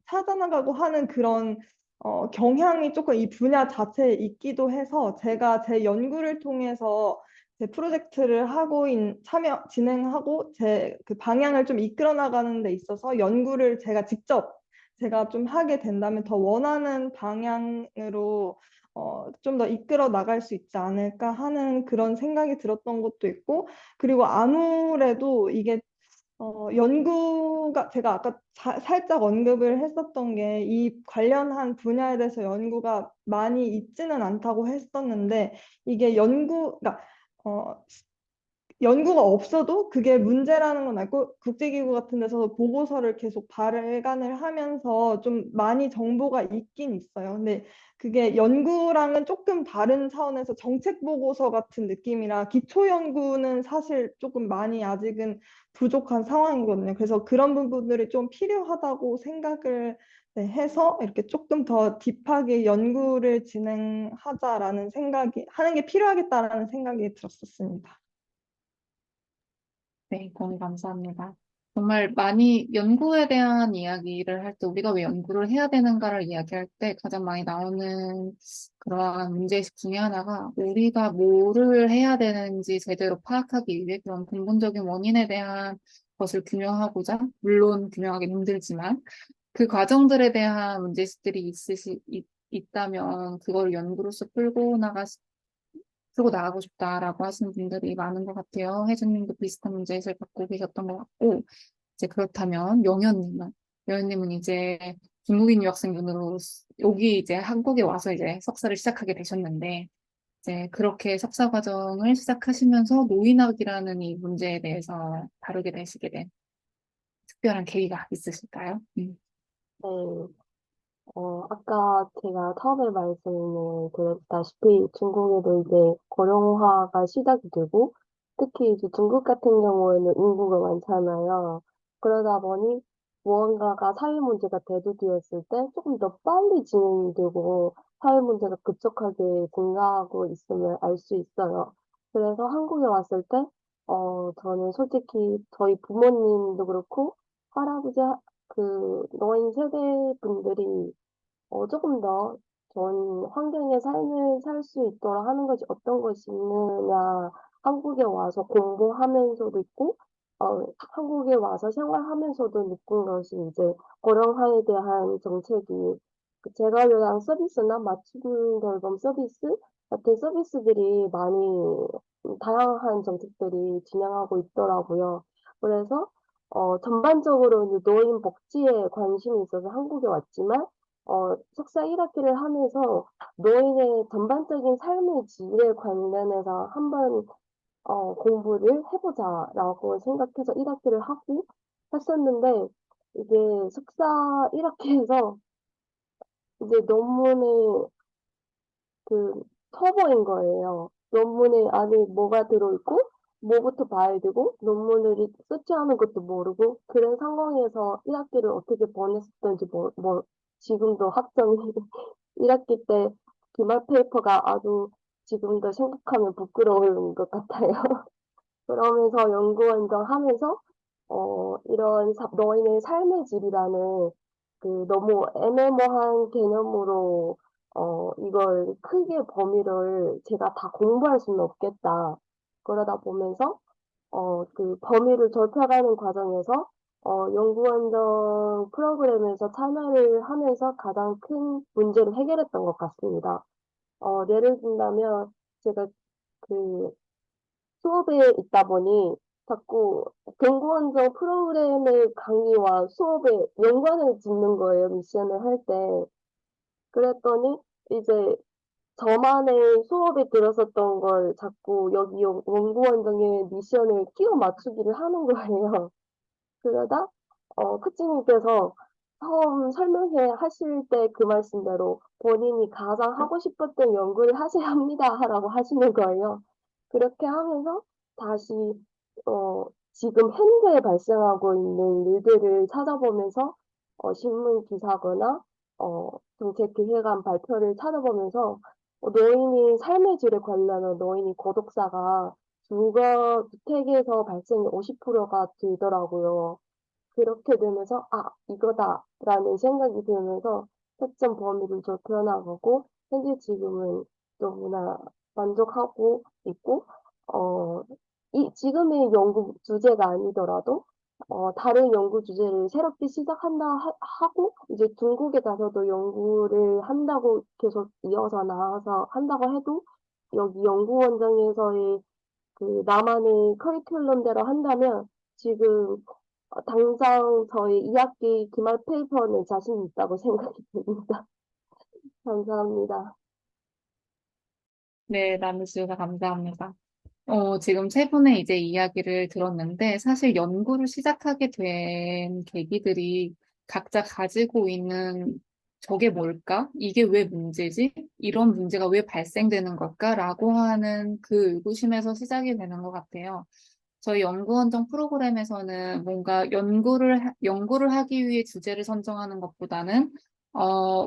찾아나가고 하는 그런 경향이 조금 이 분야 자체에 있기도 해서 제가 제 연구를 통해서 제 프로젝트를 진행하고 제 그 방향을 좀 이끌어 나가는 데 있어서 연구를 제가 좀 하게 된다면 더 원하는 방향으로 좀 더 이끌어 나갈 수 있지 않을까 하는 그런 생각이 들었던 것도 있고, 그리고 아무래도 이게 연구가 제가 아까 살짝 언급을 했었던 게 이 관련한 분야에 대해서 연구가 많이 있지는 않다고 했었는데 이게 그러니까 연구가 없어도 그게 문제라는 건 알고 국제기구 같은 데서 보고서를 계속 발간을 하면서 좀 많이 정보가 있긴 있어요. 근데 그게 연구랑은 조금 다른 차원에서 정책 보고서 같은 느낌이라 기초 연구는 사실 조금 많이 아직은 부족한 상황이거든요. 그래서 그런 부분들이 좀 필요하다고 생각을 네, 해서 이렇게 조금 더 딥하게 연구를 진행하자라는 하는 게 필요하겠다라는 생각이 들었었습니다. 네, 공유 감사합니다. 정말 많이 연구에 대한 이야기를 할 때 우리가 왜 연구를 해야 되는가를 이야기할 때 가장 많이 나오는 그러한 문제의식 중에 하나가 우리가 뭐를 해야 되는지 제대로 파악하기 위해 그런 근본적인 원인에 대한 것을 규명하고자, 물론 규명하기 힘들지만 그 과정들에 대한 문제의식들이 있다면 그걸 연구로서 풀고 나가고 싶다라고 하시는 분들이 많은 것 같아요. 혜진님도 비슷한 문제의식을 갖고 계셨던 것 같고, 이제 그렇다면 영현님은 이제 중국인 유학생분으로 여기 이제 한국에 와서 이제 석사를 시작하게 되셨는데, 이제 그렇게 석사 과정을 시작하시면서 노인학이라는 이 문제에 대해서 다루게 되시게 된 특별한 계기가 있으실까요? 네. 아까 제가 처음에 말씀을 드렸다시피 중국에도 이제 고령화가 시작이 되고 특히 이제 중국 같은 경우에는 인구가 많잖아요. 그러다 보니 무언가가 사회 문제가 대두되었을 때 조금 더 빨리 진행이 되고 사회 문제가 급속하게 증가하고 있음을 알 수 있어요. 그래서 한국에 왔을 때, 저는 솔직히 저희 부모님도 그렇고 할아버지, 노인 세대 분들이 조금 더 좋은 환경의 삶을 살 수 있도록 하는 것이 어떤 것이 있느냐, 한국에 와서 공부하면서도 있고, 한국에 와서 생활하면서도 느낀 것이 이제 고령화에 대한 정책이 그 재가요양 서비스나 맞춤 돌봄 서비스 같은 서비스들이 많이 다양한 정책들이 진행하고 있더라고요. 그래서 전반적으로 이제 노인 복지에 관심이 있어서 한국에 왔지만 석사 1학기를 하면서 노인의 전반적인 삶의 질에 관련해서 한번 공부를 해보자라고 생각해서 1학기를 하고 했었는데 이게 석사 1학기에서 이제 논문을 터보인 거예요. 논문에 안에 뭐가 들어있고 뭐부터 봐야 되고 논문을 서치하는 것도 모르고 그런 상황에서 1학기를 어떻게 보냈었던지 지금도 학점이 1학기 때 기말 페이퍼가 아주 지금도 생각하면 부끄러운 것 같아요. 그러면서 연구원정 하면서 이런 너희의 삶의 질이라는 너무 애매모호한 개념으로 이걸 크게 범위를 제가 다 공부할 수는 없겠다. 그러다 보면서 범위를 좁혀가는 과정에서 연구원정 프로그램에서 참여를 하면서 가장 큰 문제를 해결했던 것 같습니다. 예를 든다면 제가 그 수업에 있다 보니 자꾸 연구원정 프로그램의 강의와 수업에 연관을 짓는 거예요, 미션을 할 때. 그랬더니 이제 저만의 수업에 들었었던 걸 자꾸 여기 연구원정의 미션을 끼워 맞추기를 하는 거예요. 그러다 코치님께서 처음 설명회 하실 때 그 말씀대로 본인이 가장 하고 싶었던 연구를 하셔야 합니다 라고 하시는 거예요. 그렇게 하면서 다시 지금 현재 발생하고 있는 일들을 찾아보면서 신문 기사거나 정책 기획안 발표를 찾아보면서 노인이 삶의 질에 관련한 노인이 고독사가 주택에서 발생이 50%가 들더라고요. 그렇게 되면서 이거다라는 생각이 들면서 채점 범위를 좁혀나가고 현재 지금은 너무나 만족하고 있고 어, 지금의 연구 주제가 아니더라도 다른 연구 주제를 새롭게 시작한다 하고 이제 중국에 가서도 연구를 한다고 계속 이어서 나와서 한다고 해도 여기 연구원장에서의 나만의 커리큘럼대로 한다면 지금 당장 저희 2학기 기말 페이퍼는 자신 있다고 생각이 듭니다. 감사합니다. 네, 나눠주셔서 감사합니다. 지금 세 분의 이제 이야기를 들었는데, 사실 연구를 시작하게 된 계기들이 각자 가지고 있는 저게 뭘까? 이게 왜 문제지? 이런 문제가 왜 발생되는 걸까?라고 하는 그 의구심에서 시작이 되는 것 같아요. 저희 연구원정 프로그램에서는 뭔가 연구를 하기 위해 주제를 선정하는 것보다는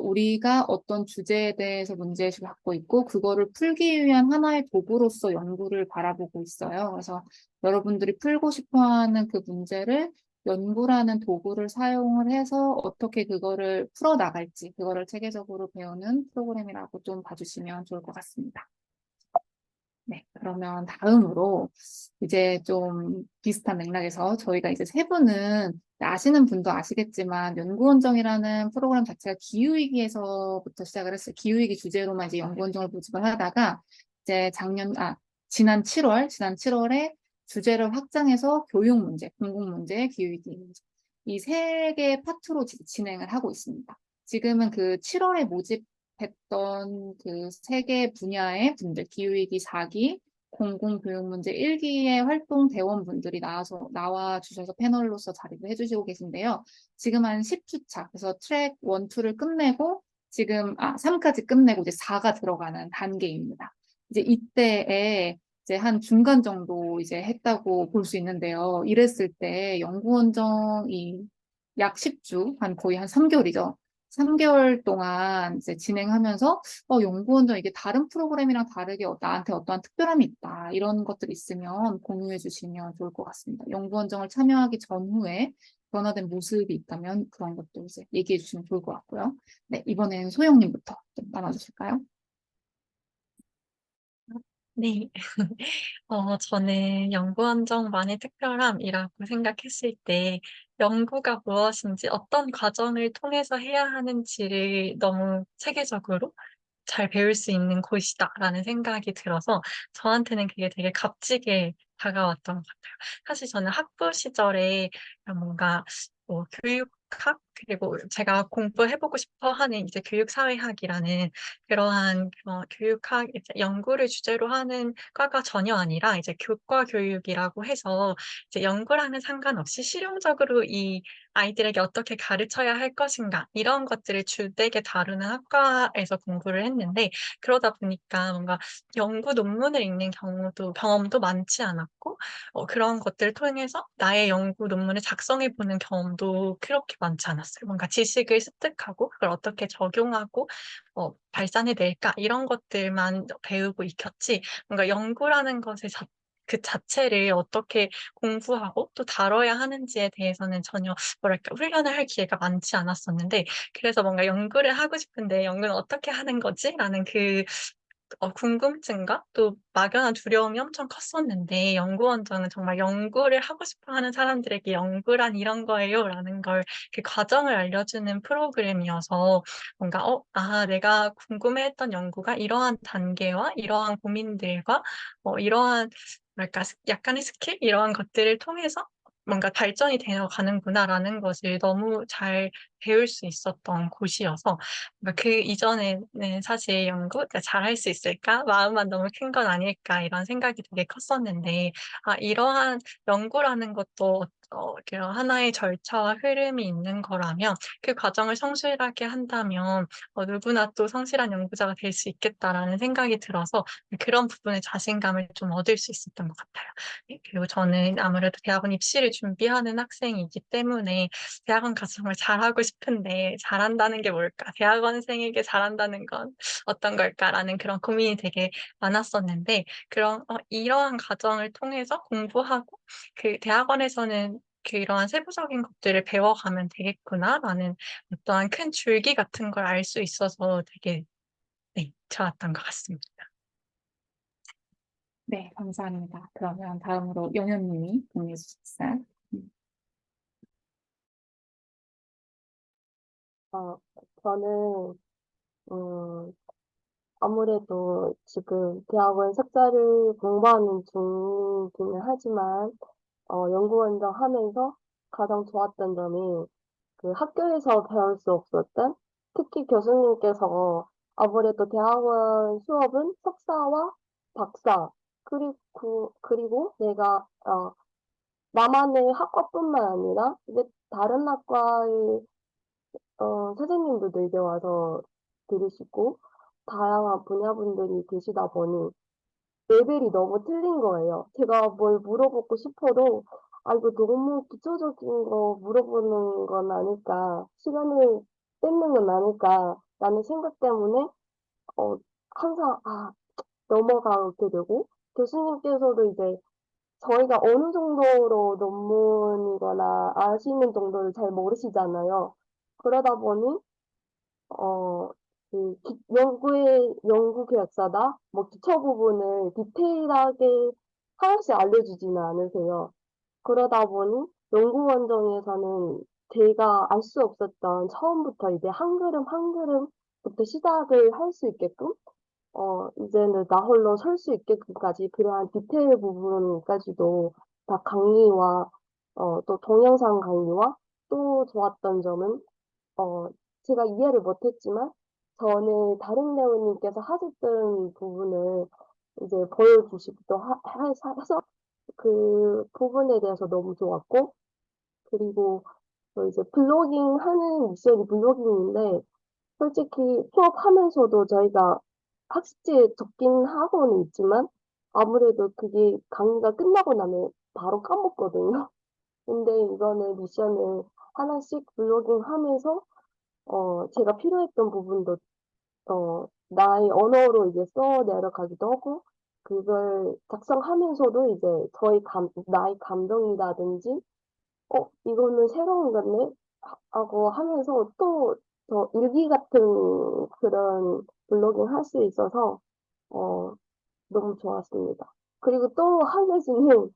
우리가 어떤 주제에 대해서 문제의식을 갖고 있고, 그거를 풀기 위한 하나의 도구로서 연구를 바라보고 있어요. 그래서 여러분들이 풀고 싶어 하는 그 문제를 연구라는 도구를 사용을 해서 어떻게 그거를 풀어나갈지, 그거를 체계적으로 배우는 프로그램이라고 좀 봐주시면 좋을 것 같습니다. 네, 그러면 다음으로 이제 좀 비슷한 맥락에서 저희가 이제 세 분은 아시는 분도 아시겠지만 연구원정이라는 프로그램 자체가 기후위기에서부터 시작을 했어요. 기후위기 주제로만 이제 연구원정을 모집을 하다가 이제 지난 7월에 주제를 확장해서 교육 문제, 공공 문제, 기후위기 문제 이 세 개 파트로 진행을 하고 있습니다. 지금은 그 7월에 모집했던 그 세 개 분야의 분들, 기후위기 4기, 공공교육문제 1기의 활동 대원분들이 나와 주셔서 패널로서 자리를 해주시고 계신데요. 지금 한 10주차, 그래서 트랙 1, 2를 끝내고 지금 3까지 끝내고 이제 4가 들어가는 단계입니다. 이제 이때에 이제 한 중간 정도 이제 했다고 볼 수 있는데요. 이랬을 때 연구원정이 약 10주, 거의 한 3개월이죠. 3개월 동안 이제 진행하면서 연구원정 이게 다른 프로그램이랑 다르게 나한테 어떠한 특별함이 있다. 이런 것들이 있으면 공유해 주시면 좋을 것 같습니다. 연구원정을 참여하기 전후에 변화된 모습이 있다면 그런 것도 이제 얘기해 주시면 좋을 것 같고요. 네, 이번엔 소영님부터 좀 나눠주실까요? 네. 저는 연구원정만의 특별함이라고 생각했을 때 연구가 무엇인지 어떤 과정을 통해서 해야 하는지를 너무 체계적으로 잘 배울 수 있는 곳이다라는 생각이 들어서 저한테는 그게 되게 값지게 다가왔던 것 같아요. 사실 저는 학부 시절에 뭔가 교육학 그리고 제가 공부해 보고 싶어 하는 이제 교육사회학이라는 그러한 교육학 이제 연구를 주제로 하는 과가 전혀 아니라 이제 교과 교육이라고 해서 이제 연구랑은 상관없이 실용적으로 이 아이들에게 어떻게 가르쳐야 할 것인가 이런 것들을 주되게 다루는 학과에서 공부를 했는데 그러다 보니까 뭔가 연구 논문을 읽는 경험도 많지 않았고 그런 것들을 통해서 나의 연구 논문을 작성해 보는 경험도 그렇게 많지 않았어요. 뭔가 지식을 습득하고 그걸 어떻게 적용하고 발산해 낼까 이런 것들만 배우고 익혔지 뭔가 연구라는 것의 그 자체를 어떻게 공부하고 또 다뤄야 하는지에 대해서는 전혀 뭐랄까 훈련을 할 기회가 많지 않았었는데 그래서 뭔가 '연구를 하고 싶은데 연구는 어떻게 하는 거지?'라는 그 궁금증과 또 막연한 두려움이 엄청 컸었는데 연구원장은 정말 "연구를 하고 싶어 하는 사람들에게 연구란 이런 거예요."라는 걸 그 과정을 알려주는 프로그램이어서 뭔가 내가 궁금해했던 연구가 이러한 단계와 이러한 고민들과 이러한 뭐랄까 약간의 스킬 이러한 것들을 통해서 뭔가 '발전이 되어 가는구나.'라는 것을 너무 잘 배울 수 있었던 곳이어서 그 이전에는 사실 '연구 잘할 수 있을까? 마음만 너무 큰 건 아닐까?' 이런 생각이 되게 컸었는데 이러한 연구라는 것도 그런 하나의 절차와 흐름이 있는 거라면 그 과정을 성실하게 한다면 '누구나 또 성실한 연구자가 될 수 있겠다.'라는 생각이 들어서 그런 부분에 자신감을 좀 얻을 수 있었던 것 같아요. 네 그리고 저는 아무래도 대학원 입시를 준비하는 학생이기 때문에 대학원 가서 정말 잘하고 싶은데 '잘한다는 게 뭘까? 대학원생에게 잘한다는 건 어떤 걸까?'라는 그런 고민이 되게 많았었는데 이러한 과정을 통해서 공부하고 그 '대학원에서는 이러한 세부적인 것들을 배워가면 되겠구나.'라는 어떠한 큰 줄기 같은 걸 알 수 있어서 되게 네 좋았던 것 같습니다. 네, 감사합니다. 그러면 다음으로 영현님이 공유해 주시겠어요? 어, 저는, 음, 아무래도 지금 대학원 석사를 공부하는 중이기는 하지만, 연구원장 하면서 가장 좋았던 점이 그 학교에서 배울 수 없었던 특히 교수님께서 아무래도 대학원 수업은 석사와 박사 그리고 내가 나만의 학과뿐만 아니라 이제 다른 학과의 선생님들도 이제 와서 들으시고 다양한 분야분들이 계시다 보니 레벨이 너무 틀린 거예요. 제가 뭘 물어보고 싶어도 이거 너무 기초적인 거 물어보는 건 아닐까, 시간을 뺏는 건 아닐까 라는 생각 때문에 어, 항상 넘어가게 되고 교수님께서도 이제 저희가 어느 정도로 논문이거나 아시는 정도를 잘 모르시잖아요. 그러다 보니 어, 연구 계획서나 뭐 기초 부분을 디테일하게 하나씩 알려주지는 않으세요. 그러다 보니 연구 원정에서는 제가 알 수 없었던 처음부터 이제 한 걸음 한 걸음부터 시작을 할 수 있게끔 이제는 나 홀로 설 수 있게끔까지 그러한 디테일 부분까지도 다 강의와 또 동영상 강의와 또 좋았던 점은 어, 제가 이해를 못했지만 전에 다른 배우님께서 하셨던 부분을 이제 보여주시고 또 해서 그 부분에 대해서 너무 좋았고 그리고 또 이제 블로깅 하는 미션이 블로깅인데 솔직히 수업하면서도 저희가 학습지에 적긴 하고는 있지만 아무래도 그게 강의가 끝나고 나면 바로 까먹거든요. 근데 이거는 미션을 하나씩 블로깅 하면서 제가 필요했던 부분도 나의 언어로 이제 써 내려가기도 하고 그걸 작성하면서도 이제 나의 감정이라든지 이거는 새로운 거네 하고 하면서 또 더 일기 같은 그런 블로깅 할 수 있어서 어, 너무 좋았습니다. 그리고 또 한 가지는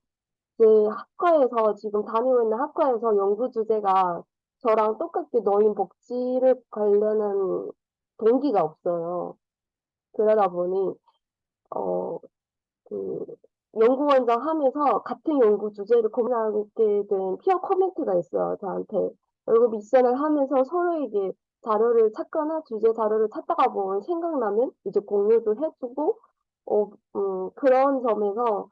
제 학과에서 지금 다니고 있는 학과에서 연구 주제가 저랑 똑같게 노인 복지를 관련한 동기가 없어요. 그러다 보니 어, 그 연구원장 하면서 같은 연구 주제를 고민하게 된 피어 커뮤니티가 있어요, 저한테. 그리고 미션을 하면서 서로에게 자료를 찾거나 주제 자료를 찾다가 보면 생각나면 이제 공유도 해주고, 그런 점에서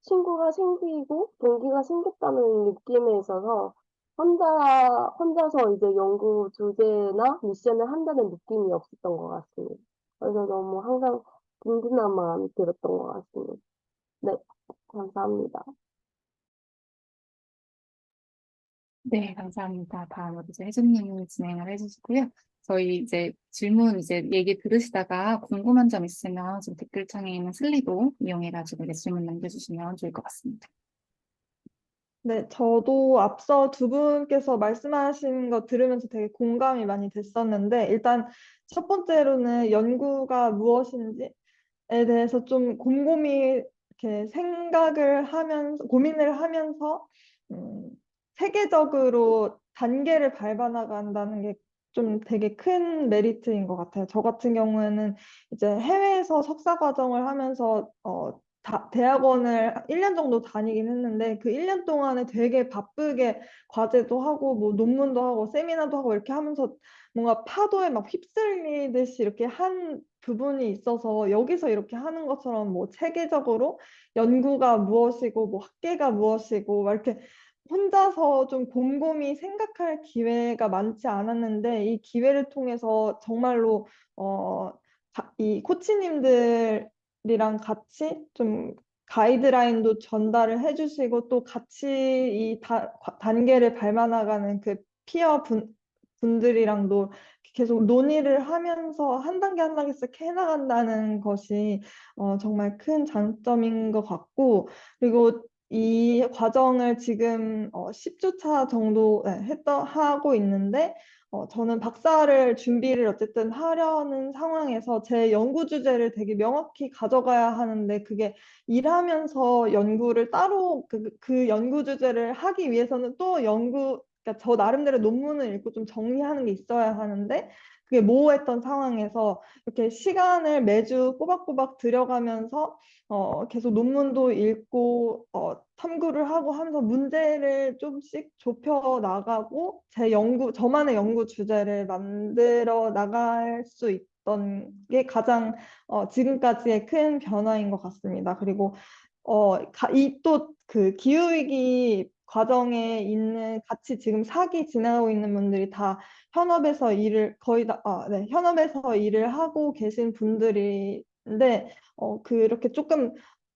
친구가 생기고 동기가 생겼다는 느낌에 있어서 혼자서 이제 연구 주제나 미션을 한다는 느낌이 없었던 것 같습니다. 그래서 너무 항상 든든한 마음이 들었던 것 같습니다. 네, 감사합니다. 네, 감사합니다. 다음으로 이제 혜진님이 진행을 해주시고요. 저희 이제 질문 이제 얘기 들으시다가 궁금한 점 있으면 지금 댓글창에 있는 슬리도 이용해가지고 이제 질문 남겨주시면 좋을 것 같습니다. 네, 저도 앞서 두 분께서 말씀하신 거 들으면서 되게 공감이 많이 됐었는데, 일단 첫 번째로는 연구가 무엇인지에 대해서 좀 곰곰이 이렇게 생각을 하면서, 고민을 하면서, 음, 세계적으로 단계를 밟아 나간다는 게 좀 되게 큰 메리트인 것 같아요. 저 같은 경우에는 이제 해외에서 석사 과정을 하면서, 대학원을 1년 정도 다니긴 했는데 그 1년 동안에 되게 바쁘게 과제도 하고 뭐 논문도 하고 세미나도 하고 이렇게 하면서 뭔가 파도에 막 휩쓸리듯이 이렇게 한 부분이 있어서 여기서 이렇게 하는 것처럼 뭐 체계적으로 연구가 무엇이고 뭐 학계가 무엇이고 막 이렇게 혼자서 좀 곰곰이 생각할 기회가 많지 않았는데 이 기회를 통해서 정말로 이 코치님들이랑 같이 좀 가이드라인도 전달을 해주시고 또 같이 단계를 밟아 나가는 그 피어 분들이랑도 계속 논의를 하면서 한 단계 한 단계씩 해나간다는 것이 정말 큰 장점인 것 같고 그리고 이 과정을 지금 10주 차 정도 하고 있는데 저는 박사를 준비를 어쨌든 하려는 상황에서 제 연구 주제를 되게 명확히 가져가야 하는데 그게 일하면서 연구를 따로 그 연구 주제를 하기 위해서는 또 그러니까 저 나름대로 논문을 읽고 좀 정리하는 게 있어야 하는데 그게 모호했던 상황에서 이렇게 시간을 매주 꼬박꼬박 들여가면서 계속 논문도 읽고 탐구를 하고 하면서 문제를 좀씩 좁혀 나가고 저만의 연구 주제를 만들어 나갈 수 있던 게 가장 지금까지의 큰 변화인 것 같습니다. 그리고 이 또 그 기후위기 과정에 있는 같이 지금 사기 지나고 있는 분들이 다 현업에서 거의 다 네, 현업에서 일을 하고 계신 분들인데 그렇게 조금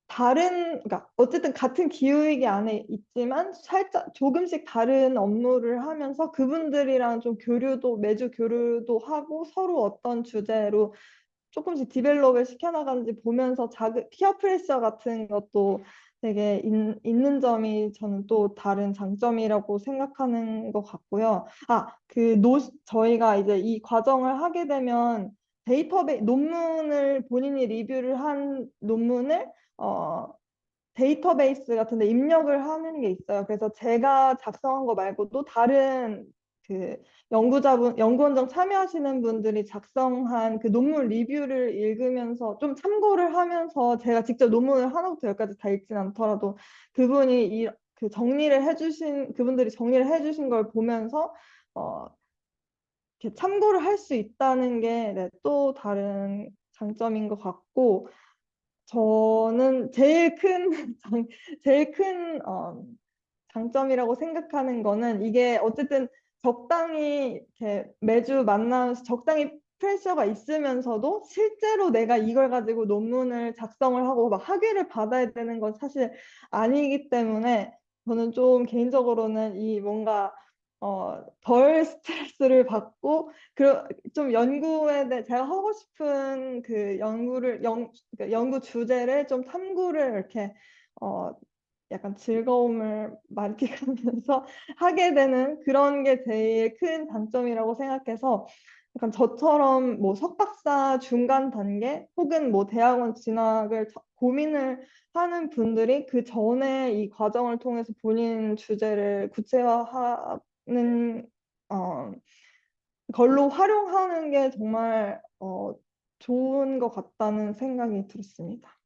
그러니까 어쨌든 같은 기후위기 안에 있지만 살짝 조금씩 다른 업무를 하면서 그분들이랑 좀 매주 교류도 하고 서로 어떤 주제로 조금씩 디벨롭을 시켜나가는지 보면서 피어 프레셔 같은 것도 되게 있는 점이 저는 또 다른 장점이라고 생각하는 것 같고요. 저희가 이제 이 과정을 하게 되면 논문을 본인이 리뷰를 한 논문을 데이터베이스 같은 데 입력을 하는 게 있어요. 그래서 제가 작성한 거 말고도 다른 그 연구원정 참여하시는 분들이 작성한 그 논문 리뷰를 읽으면서 좀 참고를 하면서 제가 직접 논문을 하나부터 열까지 다 읽진 않더라도 그분들이 정리를 해주신 걸 보면서 이렇게 참고를 할 수 있다는 게 네, 또 다른 장점인 것 같고 저는 제일 큰 장점이라고 생각하는 거는 이게 어쨌든 적당히 이렇게 매주 만나면서 적당히 프레셔가 있으면서도 실제로 내가 이걸 가지고 논문을 작성을 하고 막 학위를 받아야 되는 건 사실 아니기 때문에 저는 좀 개인적으로는 이 뭔가 덜 스트레스를 받고 좀 연구에 대해 제가 하고 싶은 그 연구 주제를 좀 탐구를 이렇게 약간 즐거움을 만끽하면서 하게 되는 그런 게 제일 큰 장점이라고 생각해서 약간 저처럼 뭐 석박사 중간 단계 혹은 뭐 대학원 진학을 고민을 하는 분들이 그 전에 이 과정을 통해서 본인 주제를 구체화하는 걸로 활용하는 게 정말 좋은 것 같다는 생각이 들었습니다.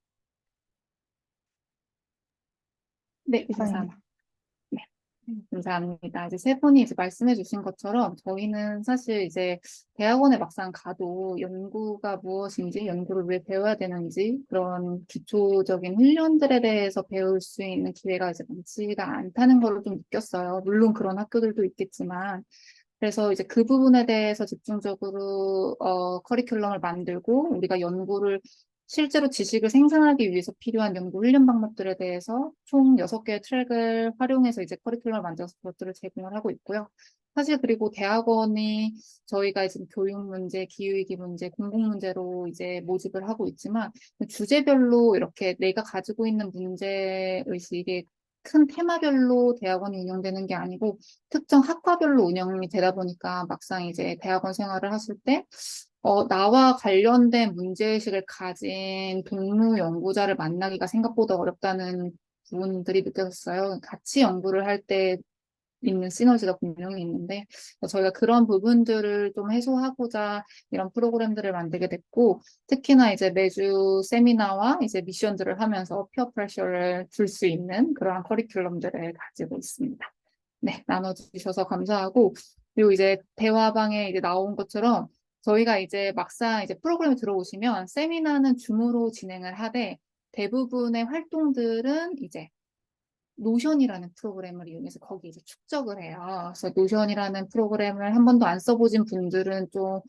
네, 이상입니다. 감사합니다. 감사합니다. 이제 세 분이 이제 말씀해 주신 것처럼 저희는 사실 이제 대학원에 막상 가도 연구가 무엇인지, 연구를 왜 배워야 되는지 그런 기초적인 훈련들에 대해서 배울 수 있는 기회가 이제 많지가 않다는 걸 좀 느꼈어요. 물론 그런 학교들도 있겠지만. 그래서 이제 그 부분에 대해서 집중적으로 커리큘럼을 만들고 우리가 연구를 실제로 지식을 생산하기 위해서 필요한 연구 훈련 방법들에 대해서 총 6개의 트랙을 활용해서 이제 커리큘럼을 만들어서 그것들을 제공을 하고 있고요. 사실 그리고 대학원이 저희가 지금 교육 문제, 기후위기 문제, 공공 문제로 이제 모집을 하고 있지만 주제별로 이렇게 내가 가지고 있는 문제의식이 큰 테마별로 대학원이 운영되는 게 아니고 특정 학과별로 운영이 되다 보니까 막상 이제 대학원 생활을 하실 때 나와 관련된 문제의식을 가진 동료 연구자를 만나기가 생각보다 어렵다는 부분들이 느껴졌어요. 같이 연구를 할 때 있는 시너지가 분명히 있는데 저희가 그런 부분들을 좀 해소하고자 이런 프로그램들을 만들게 됐고 특히나 이제 매주 세미나와 이제 미션들을 하면서 피어 프레셔를 줄 수 있는 그러한 커리큘럼들을 가지고 있습니다. 네, 나눠주셔서 감사하고 그리고 이제 대화방에 이제 나온 것처럼 저희가 이제 막상 이제 프로그램에 들어오시면 세미나는 줌으로 진행을 하되 대부분의 활동들은 이제 노션이라는 프로그램을 이용해서 거기 이제 축적을 해요. 그래서 노션이라는 프로그램을 한 번도 안 써보신 분들은 좀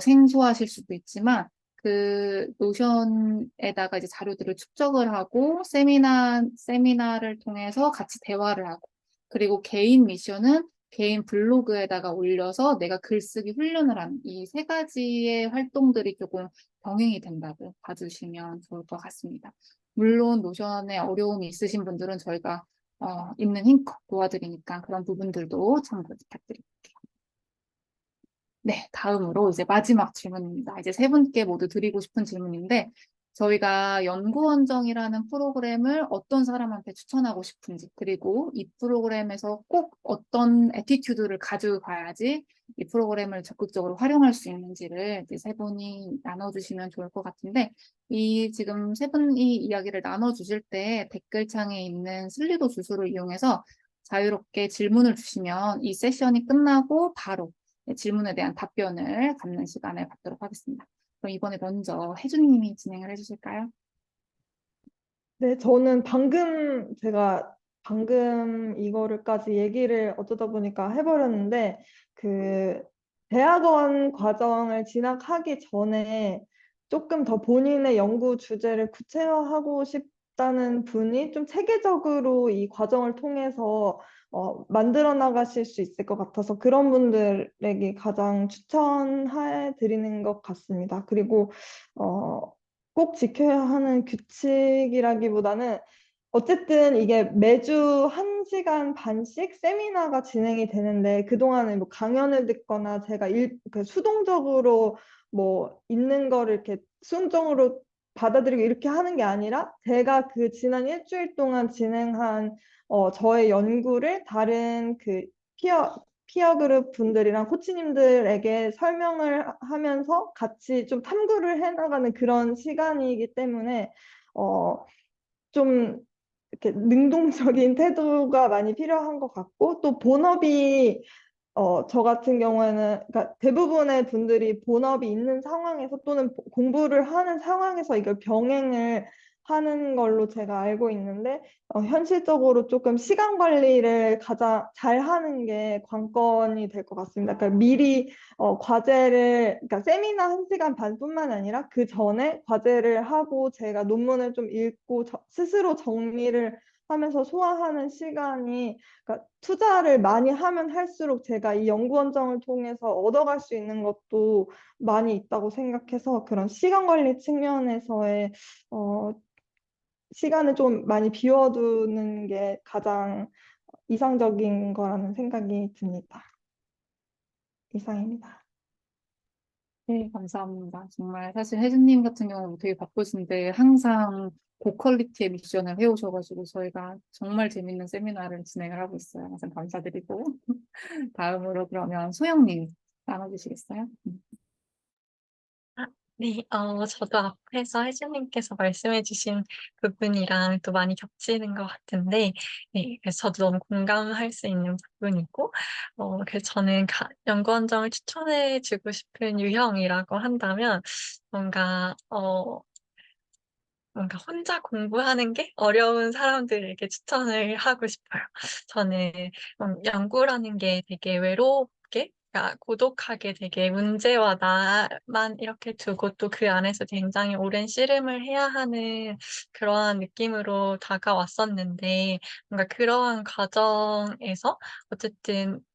생소하실 수도 있지만 그 노션에다가 이제 자료들을 축적을 하고 세미나를 통해서 같이 대화를 하고 그리고 개인 미션은 개인 블로그에다가 올려서 내가 글쓰기 훈련을 하는 이 세 가지의 활동들이 조금 병행이 된다고 봐주시면 좋을 것 같습니다. 물론 노션에 어려움이 있으신 분들은 저희가 있는 힘껏 도와드리니까 그런 부분들도 참고 부탁드릴게요. 네, 다음으로 이제 마지막 질문입니다. 이제 세 분께 모두 드리고 싶은 질문인데 저희가 연구원정이라는 프로그램을 어떤 사람한테 추천하고 싶은지 그리고 이 프로그램에서 꼭 어떤 애티튜드를 가지고 가야지 이 프로그램을 적극적으로 활용할 수 있는지를 이제 세 분이 나눠주시면 좋을 것 같은데 이 지금 세 분이 이야기를 나눠주실 때 댓글창에 있는 슬리도 주소를 이용해서 자유롭게 질문을 주시면 이 세션이 끝나고 바로 질문에 대한 답변을 갖는 시간을 갖도록 하겠습니다. 그럼 이번에 먼저 혜주님이 진행을 해주실까요? 네, 제가 방금 이거를까지 얘기를 어쩌다 보니까 해버렸는데, 그, 대학원 과정을 진학하기 전에 조금 더 본인의 연구 주제를 구체화하고 싶다는 분이 좀 체계적으로 이 과정을 통해서 만들어 나가실 수 있을 것 같아서 그런 분들에게 가장 추천해 드리는 것 같습니다. 그리고 꼭 지켜야 하는 규칙이라기보다는 어쨌든 이게 매주 1시간 반씩 세미나가 진행이 되는데 그동안은 뭐 강연을 듣거나 제가 그 수동적으로 뭐 있는 거를 이렇게 수동적으로 받아들이고 이렇게 하는 게 아니라 제가 그 지난 일주일 동안 진행한 저의 연구를 다른 그 피어 그룹 분들이랑 코치님들에게 설명을 하면서 같이 좀 탐구를 해나가는 그런 시간이기 때문에 좀 이렇게 능동적인 태도가 많이 필요한 것 같고 또 본업이 저 같은 경우에는 그러니까 대부분의 분들이 본업이 있는 상황에서 또는 공부를 하는 상황에서 이걸 병행을 하는 걸로 제가 알고 있는데 현실적으로 조금 시간 관리를 가장 잘 하는 게 관건이 될 것 같습니다. 그러니까 미리 과제를 그러니까 세미나 1시간 반뿐만 아니라 그 전에 과제를 하고 제가 논문을 좀 읽고 스스로 정리를 하면서 소화하는 시간이 그러니까 투자를 많이 하면 할수록 제가 이 연구원정을 통해서 얻어갈 수 있는 것도 많이 있다고 생각해서 그런 시간 관리 측면에서의 시간을 좀 많이 비워두는 게 가장 이상적인 거라는 생각이 듭니다. 이상입니다. 네, 감사합니다. 정말 사실 혜진님 같은 경우는 되게 바쁘신데 항상 고퀄리티의 미션을 해오셔가지고 저희가 정말 재밌는 세미나를 진행을 하고 있어요. 항상 감사드리고. 다음으로 그러면 소영님 나눠주시겠어요? 아, 네, 저도 앞에서 혜진님께서 말씀해주신 부분이랑 또 많이 겹치는 것 같은데, 네, 그래서 저도 너무 공감할 수 있는 부분이고, 그래서 저는 연구원정을 추천해주고 싶은 유형이라고 한다면, 뭔가, 뭔가 혼자 공부하는 게 어려운 사람들에게 추천을 하고 싶어요. 저는 연구라는 게 되게 외롭게, 그러니까 고독하게 되게 문제와 나만 이렇게 두고 또 그 안에서 굉장히 오랜 씨름을 해야 하는 그러한 느낌으로 다가왔었는데, 뭔가 그러한 과정에서 어쨌든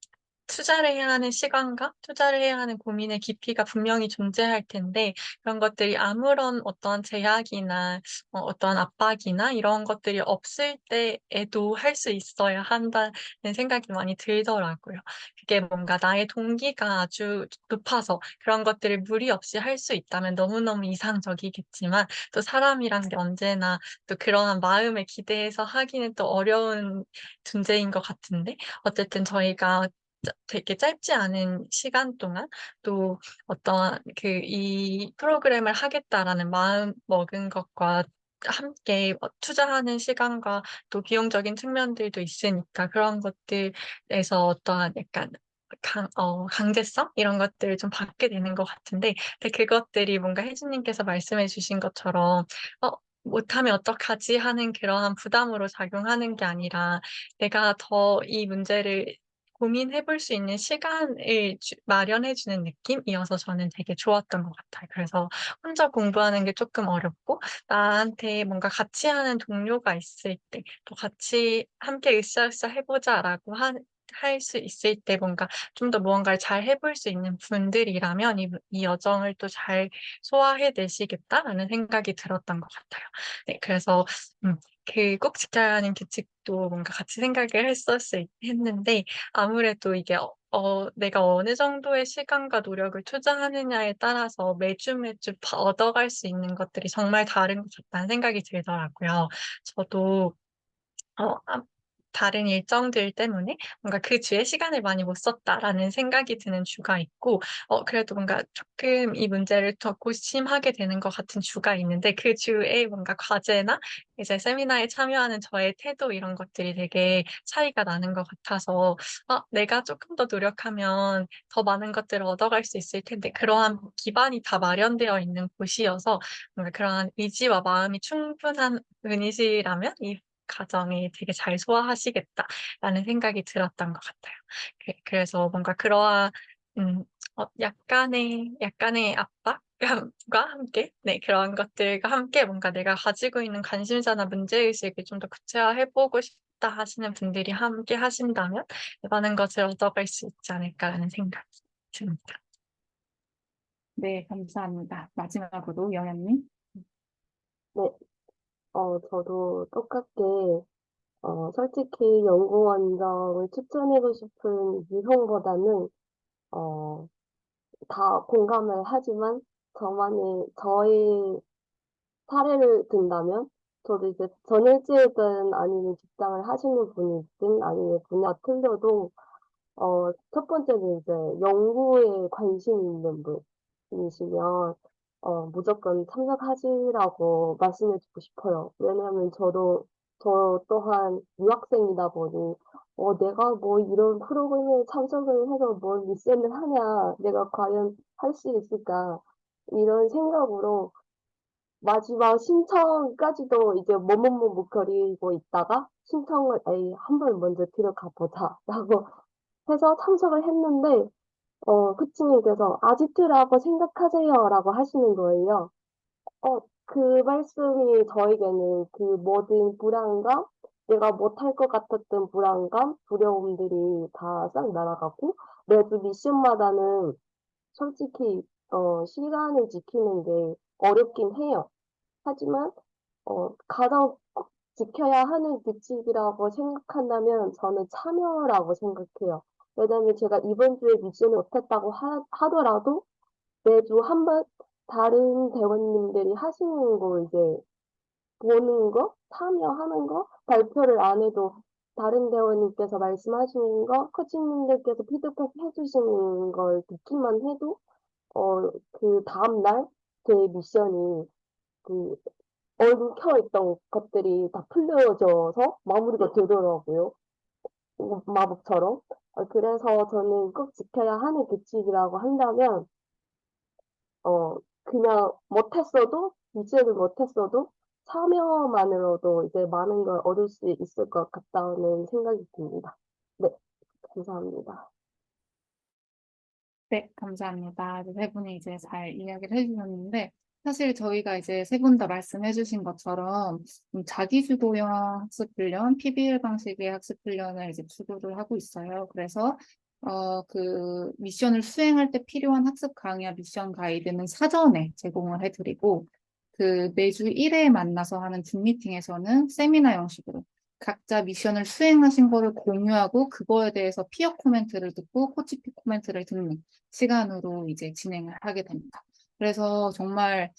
투자를 해야 하는 시간과 투자를 해야 하는 고민의 깊이가 분명히 존재할 텐데 그런 것들이 아무런 어떤 제약이나 어떠한 압박이나 이런 것들이 없을 때에도 할 수 있어야 한다는 생각이 많이 들더라고요. 그게 뭔가 나의 동기가 아주 높아서 그런 것들을 무리 없이 할 수 있다면 너무너무 이상적이겠지만 또 사람이란 게 언제나 또 그러한 마음에 기대해서 하기는 또 어려운 존재인 것 같은데 어쨌든 저희가 되게 짧지 않은 시간 동안 또 어떤 이 프로그램을 하겠다라는 마음 먹은 것과 함께 투자하는 시간과 또 비용적인 측면들도 있으니까 그런 것들에서 어떠한 약간 강제성 이런 것들을 좀 받게 되는 것 같은데 근데 그것들이 뭔가 혜진님께서 말씀해 주신 것처럼 못하면 어떡하지 하는 그러한 부담으로 작용하는 게 아니라 내가 더 이 문제를 고민해 볼 수 있는 시간을 마련해 주는 느낌이어서 저는 되게 좋았던 것 같아요. 그래서 혼자 공부하는 게 조금 어렵고 나한테 뭔가 같이 하는 동료가 있을 때 또 같이 함께 으쌰으쌰 해 보자라고 할 수 있을 때 뭔가 좀 더 무언가를 잘 해볼 수 있는 분들이라면 이 여정을 또 잘 소화해 내시겠다라는 생각이 들었던 것 같아요. 네, 그래서 꼭 지켜야 하는 규칙도 뭔가 같이 생각을 했는데 아무래도 이게 내가 어느 정도의 시간과 노력을 투자하느냐에 따라서 매주 매주 얻어갈 수 있는 것들이 정말 다른 것 같다는 생각이 들더라고요. 저도 다른 일정들 때문에 뭔가 '그 주에 시간을 많이 못 썼다.'라는 생각이 드는 주가 있고 그래도 뭔가 조금 이 문제를 더 고심하게 되는 것 같은 주가 있는데 그 주에 뭔가 과제나 이제 세미나에 참여하는 저의 태도 이런 것들이 되게 차이가 나는 것 같아서 내가 조금 더 노력하면 더 많은 것들을 얻어갈 수 있을 텐데 그러한 기반이 다 마련되어 있는 곳이어서 뭔가 그러한 의지와 마음이 충분한 분이시라면 이 과정이 되게 잘 소화하시겠다라는 생각이 들었던 것 같아요. 그래서 뭔가 그러한 약간의 압박감과 함께 네 그런 것들과 함께 뭔가 내가 가지고 있는 관심사나 문제의식을 좀 더 구체화해 보고 싶다 하시는 분들이 함께 하신다면 많은 것을 얻어갈 수 있지 않을까라는 생각이 듭니다. 네, 감사합니다. 마지막으로 영현님. 네, 저도 똑같게, 솔직히 연구원정을 추천하고 싶은 유형보다는, 어, 다 공감을 하지만, 저의 사례를 든다면, 저도 이제 전일지이든 아니면 직장을 하시는 분이든 아니면 분야가 틀려도, 첫 번째는 이제 연구에 관심 있는 분이시면, 무조건 참석하시라고 말씀해주고 싶어요. 왜냐하면 저 또한 유학생이다 보니, 내가 뭐 이런 프로그램에 참석을 해서 뭘 미션을 하냐, 내가 과연 할 수 있을까, 이런 생각으로 마지막 신청까지도 이제 머뭇머뭇거리고 있다가 신청을 에이, 한번 먼저 들어가 보자 라고 해서 참석을 했는데 코치님께서 아지트라고 생각하세요라고 하시는 거예요. 그 말씀이 저에게는 그 모든 불안감, 내가 못할 것 같았던 불안감, 두려움들이 다 싹 날아가고 매주 미션마다는 솔직히 시간을 지키는 게 어렵긴 해요. 하지만 가장 꼭 지켜야 하는 규칙이라고 생각한다면 저는 참여라고 생각해요. 왜냐면 제가 이번 주에 미션을 못했다고 하더라도 매주 한 번 다른 대원님들이 하시는 거 이제 보는 거, 참여하는 거, 발표를 안 해도 다른 대원님께서 말씀하시는 거, 코치님들께서 피드백 해주시는 걸 듣기만 해도 그 다음날 제 미션이 그 얽혀 있던 것들이 다 풀려져서 마무리가 되더라고요. 마법처럼. 그래서 저는 꼭 지켜야 하는 규칙이라고 한다면, 그냥 못했어도, 미션을 못했어도, 참여만으로도 이제 많은 걸 얻을 수 있을 것 같다는 생각이 듭니다. 네, 감사합니다. 네, 감사합니다. 세 분이 이제 잘 이야기를 해주셨는데, 사실 저희가 이제 세 분 다 말씀해주신 것처럼 자기주도형 학습훈련, PBL 방식의 학습훈련을 이제 추구를 하고 있어요. 그래서 그 미션을 수행할 때 필요한 학습 강의와 미션 가이드는 사전에 제공을 해드리고, 그 매주 1회에 만나서 하는 줌 미팅에서는 세미나 형식으로 각자 미션을 수행하신 거를 공유하고 그거에 대해서 피어 코멘트를 듣고 코치 피 코멘트를 듣는 시간으로 이제 진행을 하게 됩니다. 그래서 정말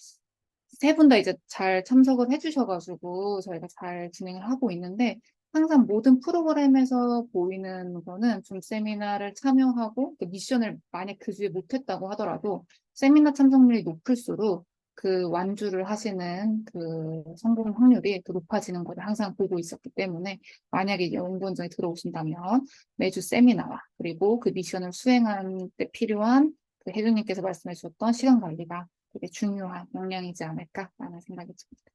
세 분 다 이제 잘 참석을 해주셔가지고 저희가 잘 진행을 하고 있는데 항상 모든 프로그램에서 보이는 거는 좀 세미나를 참여하고 그 미션을 만약 그 주에 못했다고 하더라도 세미나 참석률이 높을수록 그 완주를 하시는 그 성공 확률이 더 높아지는 것을 항상 보고 있었기 때문에 만약에 연구원정에 들어오신다면 매주 세미나와 그리고 그 미션을 수행하는 데 필요한 그 혜준님께서 말씀해 주셨던 시간 관리가 되게 중요한 역량이지 않을까라는 생각이 듭니다.